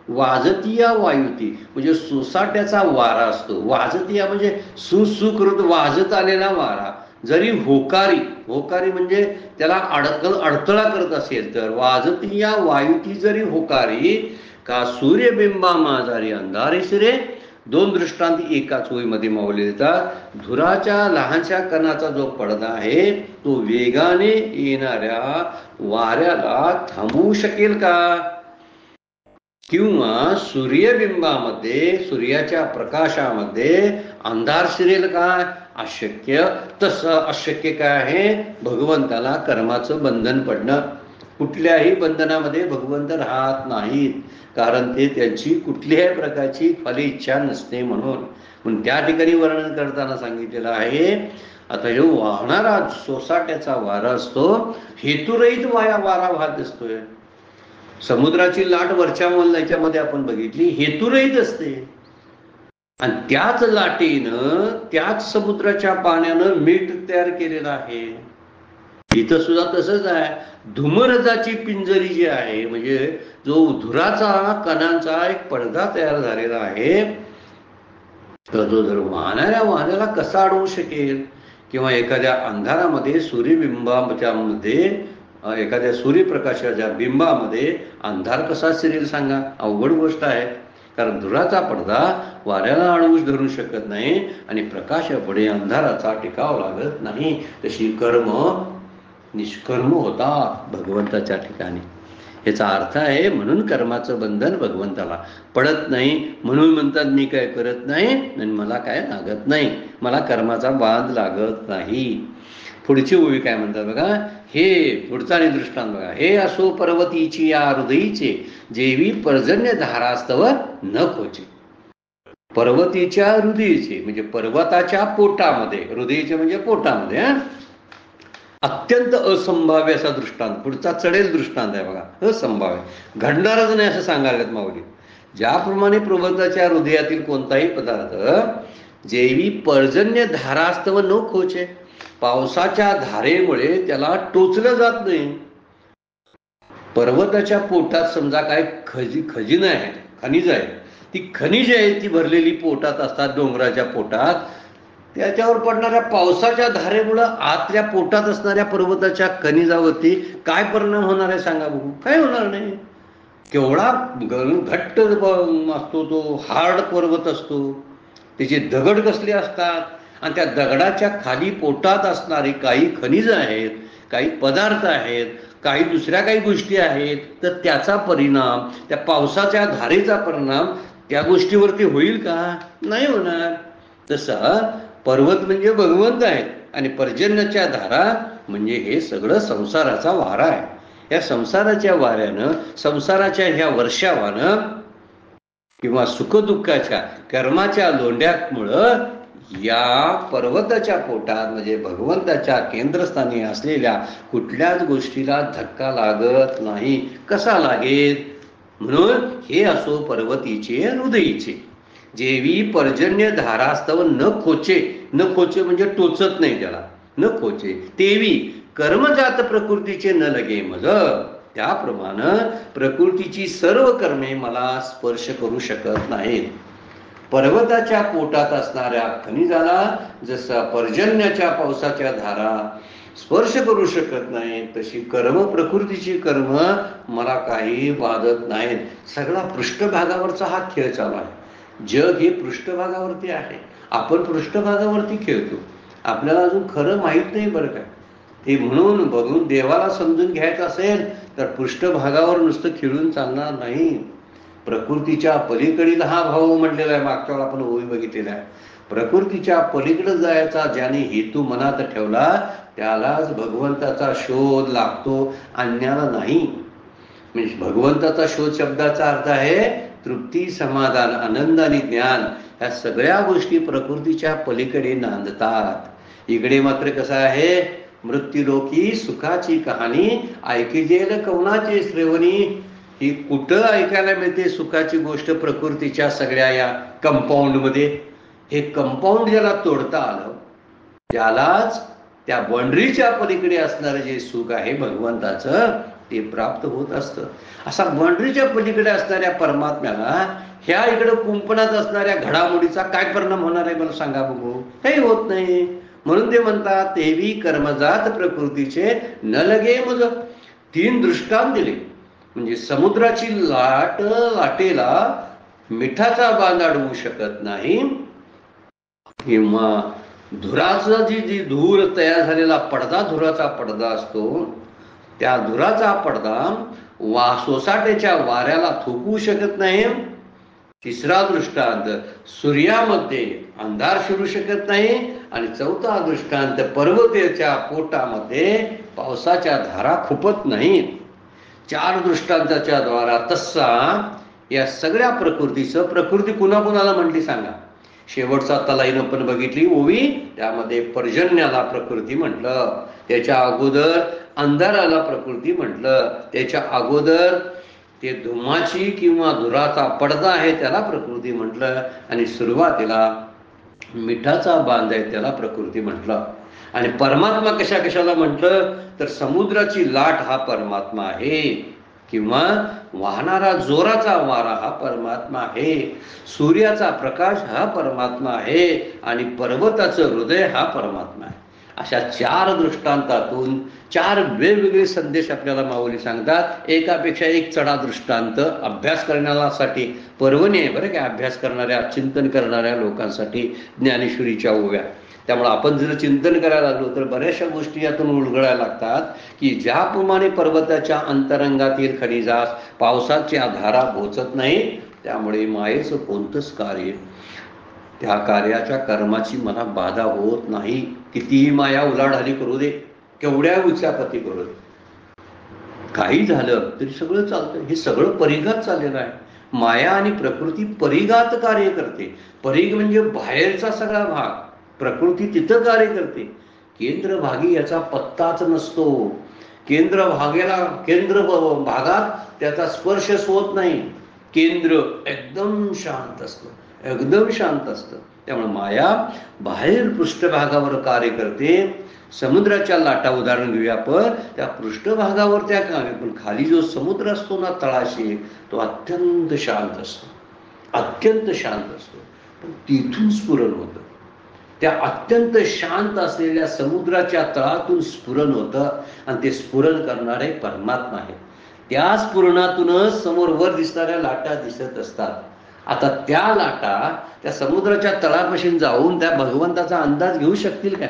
वाजतीया वायुती म्हणजे सोसाट्याचा वारा असतो. वाजतीया म्हणजे सुसुकृत वाजत आलेला वारा. जरी होकारी, होकारी म्हणजे त्याला अडथळा करत असेल तर वाजतीया वायुती जरी होकारी, का सूर्यबिंबा माझारी अंधारी शिरे. दोन दृष्टांत एकाच ओळीमध्ये मावले देतात. धुराच्या लहानशा कणाचा जो पडदा आहे तो वेगाने येणाऱ्या वाऱ्याला थांबवू शकेल का, किंवा सूर्यबिंबामध्ये, सूर्याच्या प्रकाशामध्ये अंधार शिरेल काय, अशक्य. तसं अशक्य काय आहे, भगवंताला कर्माचं बंधन पडणं. कुठल्याही बंधनामध्ये भगवंत राहत नाहीत, कारण ते त्यांची कुठल्याही प्रकारची फली इच्छा नसते. म्हणून त्या ठिकाणी वर्णन करताना सांगितलेलं आहे, आता जो वाहणारा सोसाट्याचा वारा असतो, हेतुरहित वारा वाहत असतोय. समुद्राची लाट वरच्या याच्यामध्ये आपण बघितली, हेतुरहित असते. आणि त्याच लाटेनं, त्याच समुद्राच्या पाण्यानं मीठ तयार केलेलं आहे. इथं सुद्धा तसंच आहे. धूमरजाची पिंजरी जी आहे, म्हणजे जो धुराचा कणांचा एक पडदा तयार झालेला आहे, तर तो जर वाहनाला कसा अडवू शकेल, किंवा एखाद्या अंधारामध्ये सूर्यबिंबाच्या मध्ये, एखाद्या सूर्यप्रकाशाच्या बिंबामध्ये अंधार कसा शिरेल सांगा. अवघड गोष्ट आहे. कारण धुराचा पडदा वाऱ्याला अडवूच धरू शकत नाही आणि प्रकाशापुढे अंधाराचा टिकाव लागत नाही. तशी कर्म निष्कर्म होतात भगवंताच्या ठिकाणी. याचा अर्थ आहे, म्हणून कर्माचं बंधन भगवंताला पडत नाही. म्हणून म्हणतात मी काय करत नाही आणि मला काय लागत नाही, मला कर्माचा बांध लागत नाही. पुढची ओळी काय म्हणतात बघा, हे पुढचा दृष्टांत बघा. हे असो पर्वतीची या हृदयीचे, जेवी पर्जन्य धारास्तव न खोचे. पर्वतीच्या हृदयीचे म्हणजे पर्वताच्या पोटामध्ये, हृदयीचे म्हणजे पोटामध्ये. अत्यंत असंभाव्य असा दृष्टांत, पुढचा चढेल दृष्टांत आहे बघा. असंभाव्य, घडणारच नाही असं सांगायला माऊली. ज्याप्रमाणे पर्वताच्या हृदयातील कोणताही पदार्थ जेवी पर्जन्य धारास्तव न खोचे, पावसाच्या धारेमुळे त्याला टोचलं जात नाही. पर्वताच्या पोटात समजा काय खजिन आहे, खनिज आहे, ती खनिज आहे ती भरलेली पोटात असतात, डोंगराच्या पोटात. त्याच्यावर पडणाऱ्या पावसाच्या धारेमुळं आतल्या पोटात असणाऱ्या पर्वताच्या खनिजावरती काय परिणाम होणार आहे सांगा बघू. काय होणार नाही. केवढा घट्ट असतो तो, हार्ड पर्वत असतो, त्याचे दगड कसले असतात, आणि त्या दगडाच्या खाली पोटात असणारी काही खनिज आहेत, काही पदार्थ आहेत, काही दुसऱ्या काही गोष्टी आहेत, तर त्याचा परिणाम, त्या पावसाच्या धारेचा परिणाम त्या गोष्टीवरती होईल का? नाही होणार. तसा पर्वत म्हणजे भगवंत आहेत आणि पर्जन्याच्या धारा म्हणजे हे सगळं संसाराचा वारा आहे. या संसाराच्या वाऱ्यानं, संसाराच्या ह्या वर्षावानं किंवा सुखदुःखाच्या कर्माच्या लोंढ्यामुळं या पर्वताच्या पोटात म्हणजे भगवंताच्या केंद्रस्थानी असलेल्या कुठल्याच गोष्टीला धक्का लागत नाही. कसा लागेल? म्हणून हे असो पर्वतीचे हृदयीचे, जेवी पर्जन्य धारास्तव न खोचे. न खोचे म्हणजे टोचत नाही त्याला, न खोचे. तेवी कर्मजात प्रकृतीचे न लगे मज. त्याप्रमाणे प्रकृतीची सर्व कर्मे मला स्पर्श करू शकत नाहीत. पर्वताच्या पोटात असणाऱ्या खनिजाला जसा पर्जन्याच्या पावसाच्या धारा स्पर्श करू शकत नाही, तशी कर्म, प्रकृतीची कर्म मला काही बाधत नाहीत. सगळा पृष्ठभागावरचा हा खेळ चालू आहे. जग हे पृष्ठभागावरती आहे. आपण पृष्ठभागावरती खेळतो. आपल्याला अजून खरं माहीत नाही बरं काय ते. म्हणून बघून देवाला समजून घ्यायचं असेल तर पृष्ठभागावर नुसतं खेळून चालणार नाही. प्रकृतीच्या पलीकडील हा भाव म्हटलेला आहे. मागच्या वेळा आपण ओवी बघितलेला आहे. प्रकृतीच्या पलीकडे जायचा ज्याने हेतू मनात ठेवला त्यालाच भगवंताचा शोध लागतो, अन्याला नाही. म्हणजे भगवंताचा शोध शब्दाचा अर्थ आहे तृप्ती, समाधान, आनंद आणि ज्ञान. ह्या सगळ्या गोष्टी प्रकृतीच्या पलीकडे नांदतात. इकडे मात्र कसं आहे, मृत्यूलोकी सुखाची कहाणी ऐकिजेल कवनाचे श्रेवणी. ही कुठं ऐकायला मिळते सुखाची गोष्ट? प्रकृतीच्या सगळ्या या कंपाऊंड मध्ये. हे कंपाऊंड ज्याला तोडता आलं त्यालाच त्या बाउंड्रीच्या पलीकडे असणारं जे सुख आहे भगवंताचं ते प्राप्त होत असतं. असा बाउंड्रीच्या पलीकडे असणाऱ्या परमात्म्याला ह्या इकडं कुंपणात असणाऱ्या घडामोडीचा काय परिणाम होणार आहे मला सांगा बघू? काही होत नाही. म्हणून ते म्हणतात तेवी कर्मजात प्रकृतीचे न लगे मज. 3 दृष्टांत दिले. म्हणजे समुद्राची लाटेला मिठाचा बांध अडवू शकत नाही, किंवा धुराचा जी धूर तयार झालेला पडदा, धुराचा पडदा असतो, त्या धुराचा पडदा सोसाट्याच्या वाऱ्याला थोपवू शकत नाही. 3रा दृष्टांत सूर्यामध्ये अंधार शिरू शकत नाही. आणि 4था दृष्टांत पर्वताच्या पोटामध्ये पावसाच्या धारा खुपत नाहीत. 4 दृष्टांताच्या द्वारा तसा या सगळ्या प्रकृतीचं, प्रकृती कुणाकुणाला म्हटली सांगा? शेवटचा तलाईनं पण बघितली ओवी, त्यामध्ये पर्जन्याला प्रकृती म्हटलं, त्याच्या अगोदर अंधाराला प्रकृती म्हटलं, त्याच्या अगोदर ते धुमाची किंवा धुराचा पडदा आहे त्याला प्रकृती म्हटलं, आणि सुरुवातीला मिठाचा बांध आहे त्याला प्रकृती म्हटलं. आणि परमात्मा कशा कशाला म्हटलं तर समुद्राची लाट हा परमात्मा आहे, किंवा वाहणारा जोराचा वारा हा परमात्मा आहे, सूर्याचा प्रकाश हा परमात्मा आहे, आणि पर्वताचं हृदय हा परमात्मा आहे. अशा 4 दृष्टांतातून 4 वेगवेगळे संदेश आपल्याला माऊली सांगतात. एकापेक्षा एक चढा दृष्टांत अभ्यास करण्यासाठी पर्वणी आहे बरं काय. अभ्यास करणाऱ्या, चिंतन करणाऱ्या लोकांसाठी ज्ञानेश्वरीच्या ओव्या. त्यामुळे आपण जर चिंतन करायला लागलो तर बऱ्याचशा गोष्टी यातून उलगडायला लागतात की ज्याप्रमाणे पर्वताच्या अंतरंगातील खनिजास पावसाच्या धारा पोचत नाही, त्यामुळे मायेचं कोणतंच कार्य, त्या कार्याच्या कर्माची मला बाधा होत नाही. कितीही माया उलाढाली करू दे, केवढ्या उचापती करू दे, काही झालं तरी सगळं चालतं. हे सगळं परिघात चाललेलं आहे. माया आणि प्रकृती परिघात कार्य करते. परिघ म्हणजे बाहेरचा सगळा भाग, प्रकृती तिथं कार्य करते. केंद्र भागी याचा पत्ताच नसतो. केंद्र भागात त्याचा स्पर्शच होत नाही. केंद्र एकदम शांत असतं, एकदम शांत असतं. त्यामुळे माया बाहेर पृष्ठभागावर कार्य करते. समुद्राच्या लाटा उदाहरण घेऊया आपण, त्या पृष्ठभागावर त्या कार्य, पण खाली जो समुद्र असतो ना तळाशी, तो अत्यंत शांत असतो, अत्यंत शांत असतो. पण तिथून स्फुरण होतं. त्या अत्यंत शांत असलेल्या समुद्राच्या तळातून स्फुरण होतं, आणि ते स्फुरण करणारे परमात्मा आहे. त्या स्फुरणातूनच समोर वर दिसणाऱ्या लाटा दिसत असतात. आता त्या लाटा त्या समुद्राच्या तळापाशी जाऊन त्या भगवंताचा अंदाज घेऊ शकतील काय?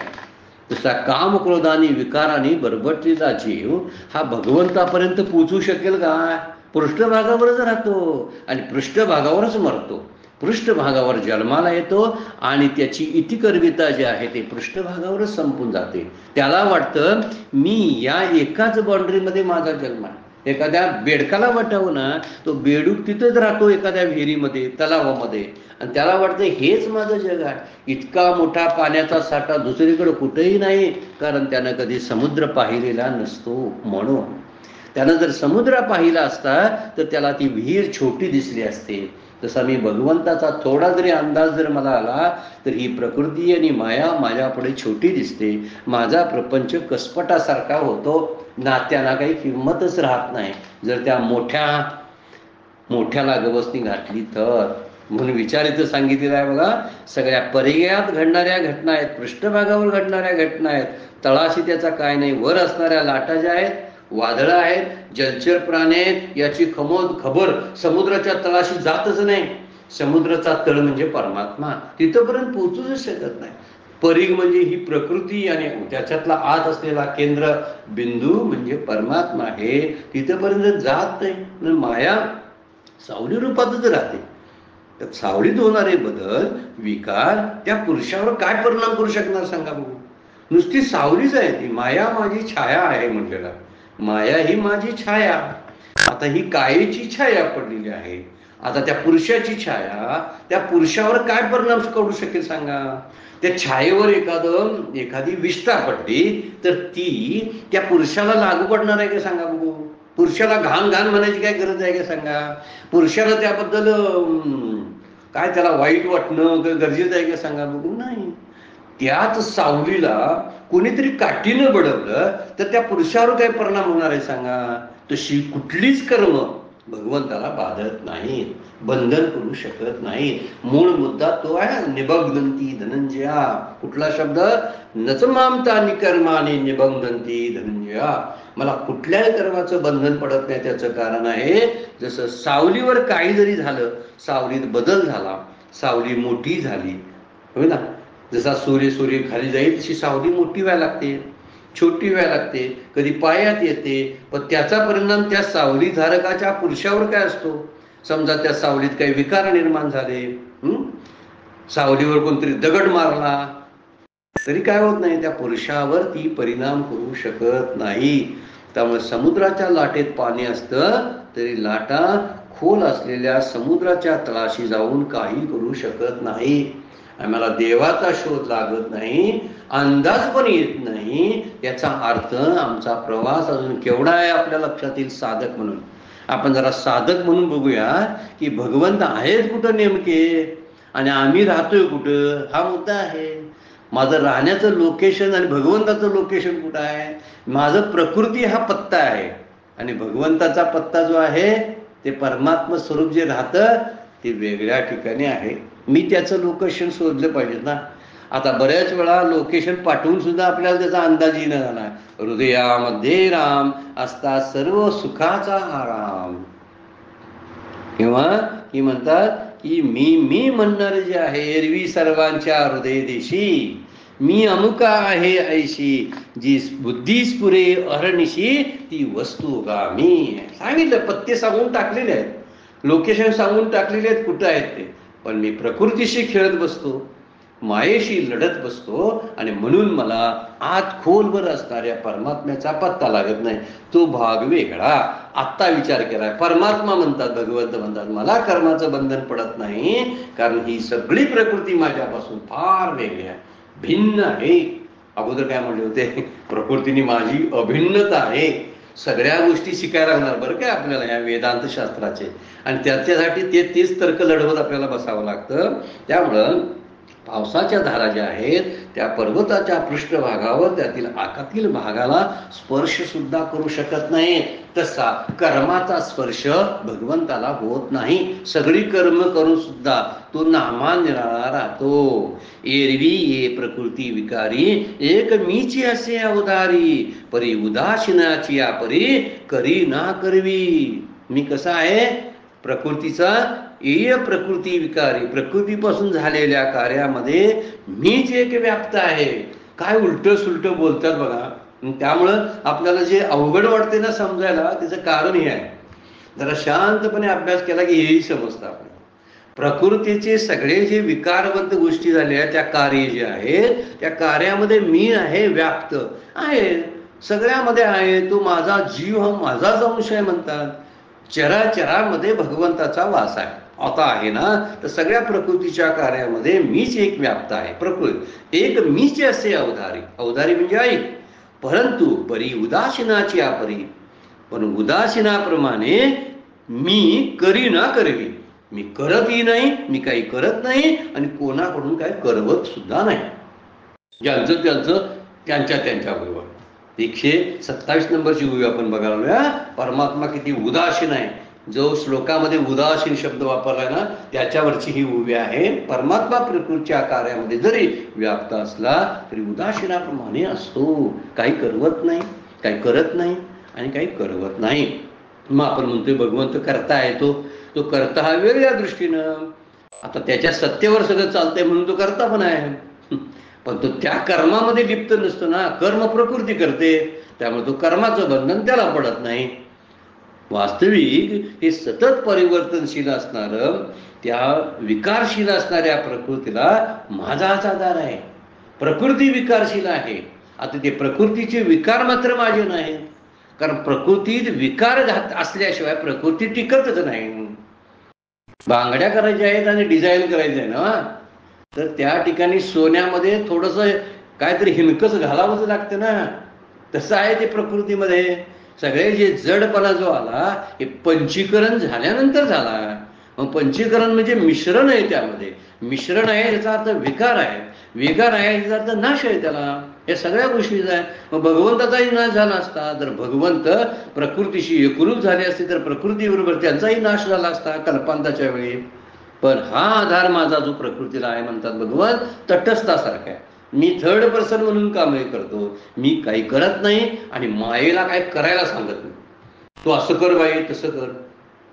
तसा काम क्रोधानी विकाराने बरबटलेला जीव हा भगवंतापर्यंत पोचू शकेल का? पृष्ठभागावरच राहतो आणि पृष्ठभागावरच मरतो. पृष्ठभागावर जन्माला येतो आणि त्याची इतिकर्मिता जी आहे ते पृष्ठभागावरच संपून जाते. त्याला वाटतं मी या एकाच बाउंड्रीमध्ये माझा जन्म आहे. एखाद्या बेडकाला वाटावं ना, तो बेडूक तिथंच राहतो एखाद्या विहिरीमध्ये, तलावामध्ये, आणि त्याला वाटतं हेच माझं जग आहे. इतका मोठा पाण्याचा साठा दुसरीकडे कुठेही नाही, कारण त्यानं कधी समुद्र पाहिलेला नसतो. म्हणून त्यानं जर समुद्र पाहिला असता तर त्याला ती विहीर छोटी दिसली असते. तसा मी भगवंताचा थोडा जरी अंदाज जर मला आला तर ही प्रकृती आणि माया माझ्यापुढे छोटी दिसते. माझा प्रपंच कसपटासारखा होतो. नात्यांना काही किंमतच राहत नाही जर त्या मोठ्याला गवसणी घातली तर. म्हणून विचार इथं सांगितलेला आहे बघा. सगळ्या पर्यायात घडणाऱ्या घटना आहेत, पृष्ठभागावर घडणाऱ्या घटना आहेत. तळाशी त्याचा काय नाही. वर असणाऱ्या लाटा ज्या आहेत, वादळं आहेत, जलचर प्राणी आहेत, याची खबर समुद्राच्या तळाशी जातच नाही. समुद्राचा तळ म्हणजे परमात्मा, तिथंपर्यंत पोहोचूच शकत नाही. परीघ म्हणजे ही प्रकृती आणि त्याच्यातला आत असलेला केंद्र बिंदू म्हणजे परमात्मा आहे, तिथंपर्यंत जात नाही. माया सावली रूपातच राहते. तर सावलीत होणारे बदल, विकार त्या पुरुषावर काय परिणाम करू शकणार सांगा बघू. नुसती सावलीच आहे ती. माया माझी छाया आहे म्हटलेला. माया ही माझी छाया. आता ही कायेची छाया पडलेली आहे. आता त्या पुरुषाची छाया त्या पुरुषावर काय परिणाम करू शकेल सांगा. त्या छायेवर एखादी विष्ठा पडली तर ती त्या पुरुषाला लागू पडणार आहे का सांगा बघू. पुरुषाला घाण घाण म्हणायची काय गरज आहे का सांगा. पुरुषाला त्याबद्दल काय त्याला वाईट वाटणं गरजेचं आहे का सांगा बघू. नाही. त्याच सावलीला कोणीतरी काठीनं बडवलं तर त्या पुरुषावर काय परिणाम होणार आहे सांगा. तशी कुठलीच कर्म भगवंताला बाधत नाहीत, बंधन करू शकत नाही. मूळ मुद्दा तो आहे निबंधंती धनंजया. कुठला शब्द? नचमामता निकर्माने निबंधंती धनंजया. मला कुठल्याही कर्माचं बंधन पडत नाही. त्याचं कारण आहे जसं सावलीवर काही जरी झालं, सावलीत बदल झाला, सावली मोठी झाली, होय ना. जसा सूर्य खाली जाईल तशी सावली मोठी व्हायला लागते, छोटी व्हायला लागते, कधी पायात येते. पण त्याचा परिणाम त्या सावली धारकाच्या पुरुषावर काय असतो. समजा त्या सावलीत काही विकार निर्माण झाले, सावलीवर कोणतरी दगड मारला तरी काय होत नाही, त्या पुरुषावर ती परिणाम करू शकत नाही. त्यामुळे समुद्राच्या लाटेत पाणी असतं तरी लाटा खोल असलेल्या समुद्राच्या तळाशी जाऊन काही करू शकत नाही. आम्हाला देवाचा शोध लागत नाही, अंदाज पण येत नाही. याचा अर्थ आमचा प्रवास अजून केवढा आहे आपल्या लक्षात येईल. साधक म्हणून आपण जरा साधक म्हणून बघूया की भगवंत आहेत कुठं नेमके आणि आम्ही राहतोय कुठं, हा मुद्दा आहे. माझं राहण्याचं लोकेशन आणि भगवंताचं लोकेशन कुठं आहे. माझं प्रकृती हा पत्ता आहे आणि भगवंताचा पत्ता जो आहे ते परमात्मा स्वरूप जे राहतं ते वेगळ्या ठिकाणी आहे. मी त्याचं लोकेशन शोधलं पाहिजे ना. आता बऱ्याच वेळा लोकेशन पाठवून सुद्धा आपल्याला त्याचा अंदाज येणं झाला. हृदयामध्ये राम असता सर्व सुखाचा आराम. किंवा की म्हणतात की मी म्हणणारे जे आहे एरवी सर्वांच्या हृदय देशी, मी अमुका आहे ऐशी, जी बुद्धी स्फुरे अहर्निशी ती वस्तू गामी. सांगितलं, पत्ते सांगून टाकलेले आहेत, लोकेशन सांगून टाकलेले आहेत कुठं आहेत ते. पण मी प्रकृतीशी खेळत बसतो, मायेशी लढत बसतो आणि म्हणून मला आत खोलवर असणाऱ्या परमात्म्याचा पत्ता लागत नाही. तो भाग वेगळा. आत्ता विचार केलाय. परमात्मा म्हणतात, भगवंत म्हणतात मला कर्माचं बंधन पडत नाही, कारण ही सगळी प्रकृती माझ्यापासून फार वेगळी आहे, भिन्न आहे. अगोदर काय म्हणले होते, प्रकृतीने माझी अभिन्नता आहे. सगळ्या गोष्टी शिकायला लागणार बरं काय आपल्याला या वेदांत शास्त्राचे, आणि त्याच्यासाठी तेच तर्क लढवत आपल्याला बसावं लागतं. त्यामुळं पावसाच्या धारा ज्या आहेत त्या पर्वताच्या पृष्ठभागावर त्यातील आकातील भागाला स्पर्श सुद्धा करू शकत नाही. तसा कर्माचा स्पर्श भगवंताला होत नाही. सगळी कर्म करून सुद्धा तो नामानिराळा राहतो. एरवी ये प्रकृती विकारी एक मीची असे अवतारी, परी उदासीनाची या परी करी ना करवी. मी कसा आहे प्रकृतीचा एय प्रकृती विकारी, प्रकृतीपासून झालेल्या कार्यामध्ये मीच एक व्याप्त आहे. काय उलटं सुलटं बोलतात बघा. त्यामुळं आपल्याला जे अवघड वाटते ना समजायला, त्याचं कारण हे आहे. जरा शांतपणे अभ्यास केला की हेही समजतं आपल्याला. प्रकृतीचे सगळे जे विकारवंत गोष्टी झाल्या, त्या कार्य जे आहेत, त्या कार्यामध्ये मी आहे, व्याप्त आहे, सगळ्यामध्ये आहे. तो माझा जीव हा माझाच अंश आहे म्हणतात. चराचरामध्ये भगवंताचा वास आहे. आता आहे ना, तर सगळ्या प्रकृतीच्या कार्यामध्ये मीच एक व्याप्त आहे. प्रकृती एक मीच असे अवधारी. अवधारी म्हणजे ऐक. परंतु परी उदासीनाची आपरी, पण उदासीनाप्रमाणे मी करी ना करवी. मी करतही नाही, मी काही करत नाही आणि कोणाकडून काही करवत सुद्धा नाही. ज्यांचं त्यांचं त्यांच्या त्यांच्या बरोबर. 127 नंबरची ओवी आपण बघायला. परमात्मा किती उदासीन आहे. जो श्लोकामध्ये उदासीन शब्द वापरलाय ना, त्याच्यावरची ही ओवी आहे. परमात्मा प्रकृतीच्या कार्यामध्ये जरी व्याप्त असला तरी उदासीनाप्रमाणे असतो. काही करवत नाही, काही करत नाही आणि काही करवत नाही. मग आपण म्हणतोय भगवंत करता आहे. तो करता हा वेगळ्या दृष्टीनं. आता त्याच्या सत्तेवर सगळं चालतंय म्हणून तो करता पण आहे. पण तो त्या कर्मामध्ये लिप्त नसतो ना. कर्म प्रकृती करते, त्यामुळे तो कर्माचं बंधन त्याला पडत नाही. वास्तविक हे सतत परिवर्तनशील असणारं, त्या विकारशील असणाऱ्या प्रकृतीला माझाच आधार आहे. प्रकृती विकारशील आहे. आता ते प्रकृतीचे विकार मात्र माझे नाहीत. कारण प्रकृतीत विकार असल्याशिवाय प्रकृती टिकतच नाही. बांगड्या करायच्या आहेत आणि डिझाईन करायचं आहे ना, तर त्या ठिकाणी सोन्यामध्ये थोडंसं काहीतरी हिणकच घालावंच लागतं ना. तसं आहे ते प्रकृतीमध्ये. सगळे जे जडपणा जो आला हे पंचीकरण झाल्यानंतर झाला. मग पंचीकरण म्हणजे मिश्रण आहे. त्यामध्ये मिश्रण आहे याचा अर्थ विकार आहे. विकार आहे याचा अर्थ नाश आहे. त्याला या सगळ्या गोष्टीचा आहे. मग भगवंताचाही नाश झाला असता तर भगवंत प्रकृतीशी एकरूप झाले असते, तर प्रकृतीबरोबर त्यांचाही नाश झाला असता कल्पांताच्या वेळी. पण हा आधार माझा जो प्रकृतीला आहे म्हणतात भगवंत, तटस्थासारखा आहे. मी थर्ड पर्सन म्हणून कामही करतो. मी काही करत नाही आणि मायेला काय करायला सांगत नाही. तो असं कर बाई, तसं कर,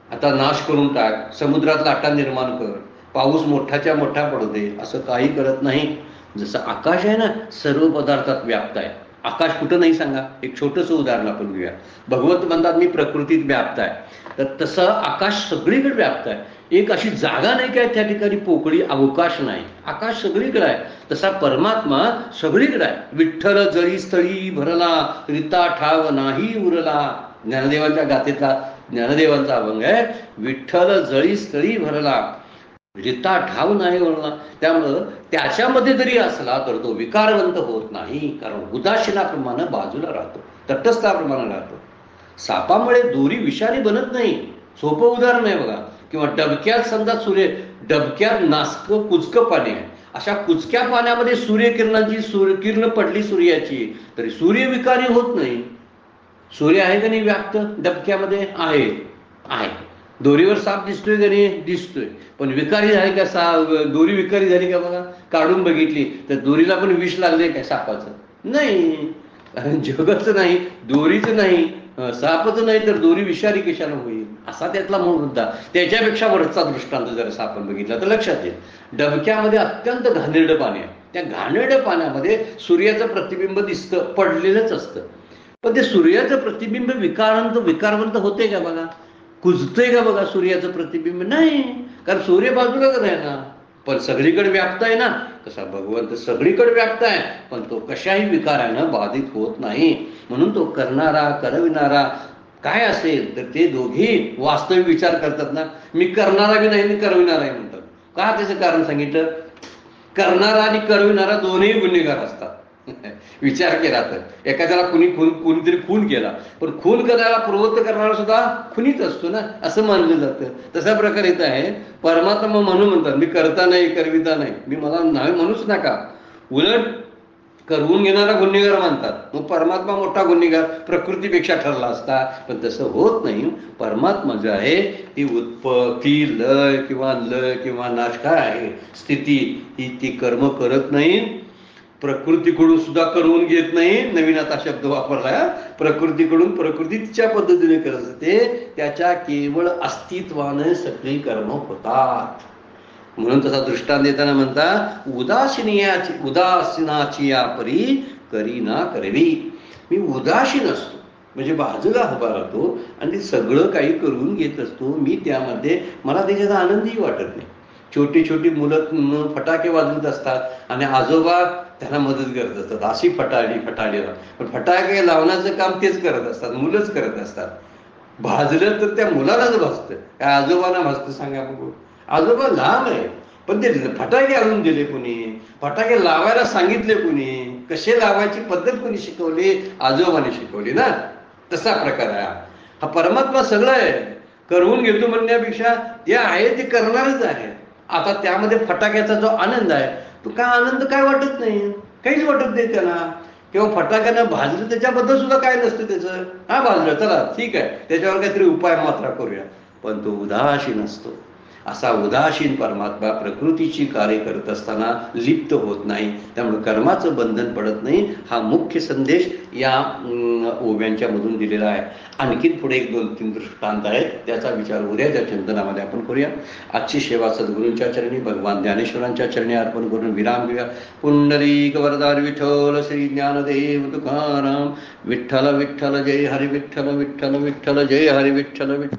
आता नाश करून टाक, समुद्रात लाटा निर्माण कर, पाऊस मोठाच्या मोठा पडू दे, असं काही करत नाही. जसं आकाश आहे ना, सर्व पदार्थात व्याप्त आहे. आकाश कुठं नाही सांगा. एक छोटंसं उदाहरण आपण घेऊया. भगवंत म्हणतात मी प्रकृतीत व्याप्त आहे, तर तसं आकाश सगळीकडे व्याप्त आहे. एक अशी जागा नाही काय त्या ठिकाणी पोकळी अवकाश नाही. आकाश सगळीकडे आहे. तसा परमात्मा सगळीकडे आहे. विठ्ठल जळी स्थळी भरला, रिता ठाव नाही उरला. ज्ञानदेवांच्या गाथेतला ज्ञानदेवांचा अभंग आहे. विठ्ठल जळी स्थळी भरला, रिता ठाव नाही उरला. त्यामुळं त्याच्यामध्ये जरी असला तर तो विकारवंत होत नाही. कारण उदासीनाप्रमाणे बाजूला राहतो, तटस्थाप्रमाणे राहतो. सापामुळे दोरी विषारी बनत नाही. सोपं उदाहरण आहे बघा. किंवा डबक्यात समजा डबक्यात नासकं कुचकं पाणी आहे. अशा कुचक्या पाण्यामध्ये सूर्यकिरणांची किरण पडली सूर्याची, तरी सूर्य विकारी होत नाही. सूर्य आहे का नाही व्याप्त डबक्यामध्ये? आहे. दोरीवर साप दिसतोय का नाही? दिसतोय. पण विकारी झाली का दोरी विकारी झाली का बघा. काढून बघितली तर दोरीला पण विष लागले काय सापाचं? नाही. कारण जगच नाही, दोरीच नाही, सापच नाही, तर दोरी विषारी कशाला होईल? असा त्यातला मूळ मुद्दा. त्याच्यापेक्षा वरचा दृष्टांत जर आपण बघितला तर लक्षात येईल. डबक्यामध्ये अत्यंत घाणेरडं पाणी आहे. त्या घाणेरड्या पाण्यामध्ये सूर्याचं प्रतिबिंब दिसतं, पडलेलंच असतं. पण ते सूर्याचं प्रतिबिंब विकारवंत होते का बघा? कुजतंय का बघा सूर्याचं प्रतिबिंब? नाही. कारण सूर्य बाजूलाच आहे ना. पण सगळीकडे व्याप्त आहे ना. कसा भगवंत सगळीकडे व्याप्त आहे, पण तो कशाही विकारानं बाधित होत नाही. म्हणून तो करणारा करविणारा काय असेल तर ते दोघे वास्तविक विचार करतात ना. मी करणारा बी नाही, मी करविणाराही म्हणतात. का? त्याचं कारण सांगितलं. करणारा आणि करविणारा दोन्ही गुन्हेगार असतात. विचार केला तर एखाद्याला कुणीतरी खून केला, पण खून करायला प्रवृत्त करणारा सुद्धा खुनीच असतो ना, असं मानलं जातं. तसा प्रकार इथं आहे. परमात्मा म्हणून म्हणतात मी करता नाही, करविता नाही, मी मला नाही म्हणूच नका. उलट करवून घेणारा गुन्हेगार मानतात. मग परमात्मा मोठा गुन्हेगार प्रकृतीपेक्षा ठरला असता, पण तसं होत नाही. परमात्मा जे आहे ती उत्पत्ती लय किंवा नाश काय आहे स्थिती, ती कर्म करत नाही. प्रकृतीकडून सुद्धा करून घेत नाही. नवीन आता शब्द वापरला. प्रकृतीकडून प्रकृतीच्या पद्धतीने करत असते. त्याच्या केवळ अस्तित्वाने सगळी कर्म होतात. म्हणून तसा दृष्टांत देताना म्हणता उदासीनाची या परी करी ना करवी. मी उदासीन असतो म्हणजे बाजूला उभा राहतो आणि ते सगळं काही करून घेत असतो. मी त्यामध्ये मला त्याच्याचा आनंदही वाटत नाही. छोटी छोटी मुलं फटाके वाजवत असतात आणि आजोबा त्यांना मदत करत असतात. अशी फटाके पण फटाके लावण्याचं काम तेच करत असतात, मुलंच करत असतात. भाजलं तर त्या मुलालाच भाजतं, काय आजोबांना भाजतं सांगा बघू. आजोबा लांब आहे पण ते फटाके आणून दिले कुणी, फटाके लावायला सांगितले कुणी, कसे लावायची पद्धत कुणी शिकवली, आजोबाने शिकवली ना. तसा प्रकार आहे हा. परमात्मा सगळं आहे, करून घेतो म्हणण्यापेक्षा ते आहे ते करणारच आहे. आता त्यामध्ये फटाक्याचा जो आनंद आहे तो काय आनंद काय वाटत नाही, काहीच वाटत नाही त्याला. किंवा फटाक्यानं भाजलं त्याच्याबद्दल सुद्धा काय नसतं त्याचं. हा भाजलं चला ठीक आहे, त्याच्यावर काहीतरी उपाय मात्रा करूया, पण तो उदासीन असतो. असा उदासीन परमात्मा प्रकृतीची कार्य करत असताना लिप्त होत नाही, त्यामुळे कर्माचं बंधन पडत नाही. हा मुख्य संदेश या ओव्यांच्या मधून दिलेला आहे. आणखीन पुढे 1-2-3 दृष्टांत आहेत, त्याचा विचार उद्याच्या चिंतनामध्ये आपण करूया. आजची सेवा सद्गुरूंच्या चरणी, भगवान ज्ञानेश्वरांच्या चरणी अर्पण करून विराम घेऊया. पुंडलिक वरदार विठ्ठल श्री ज्ञानदेव तुकाराम. विठ्ठल विठ्ठल जय हरी विठ्ठल, विठ्ठल विठ्ठल जय हरी विठ्ठल, विठ्ठल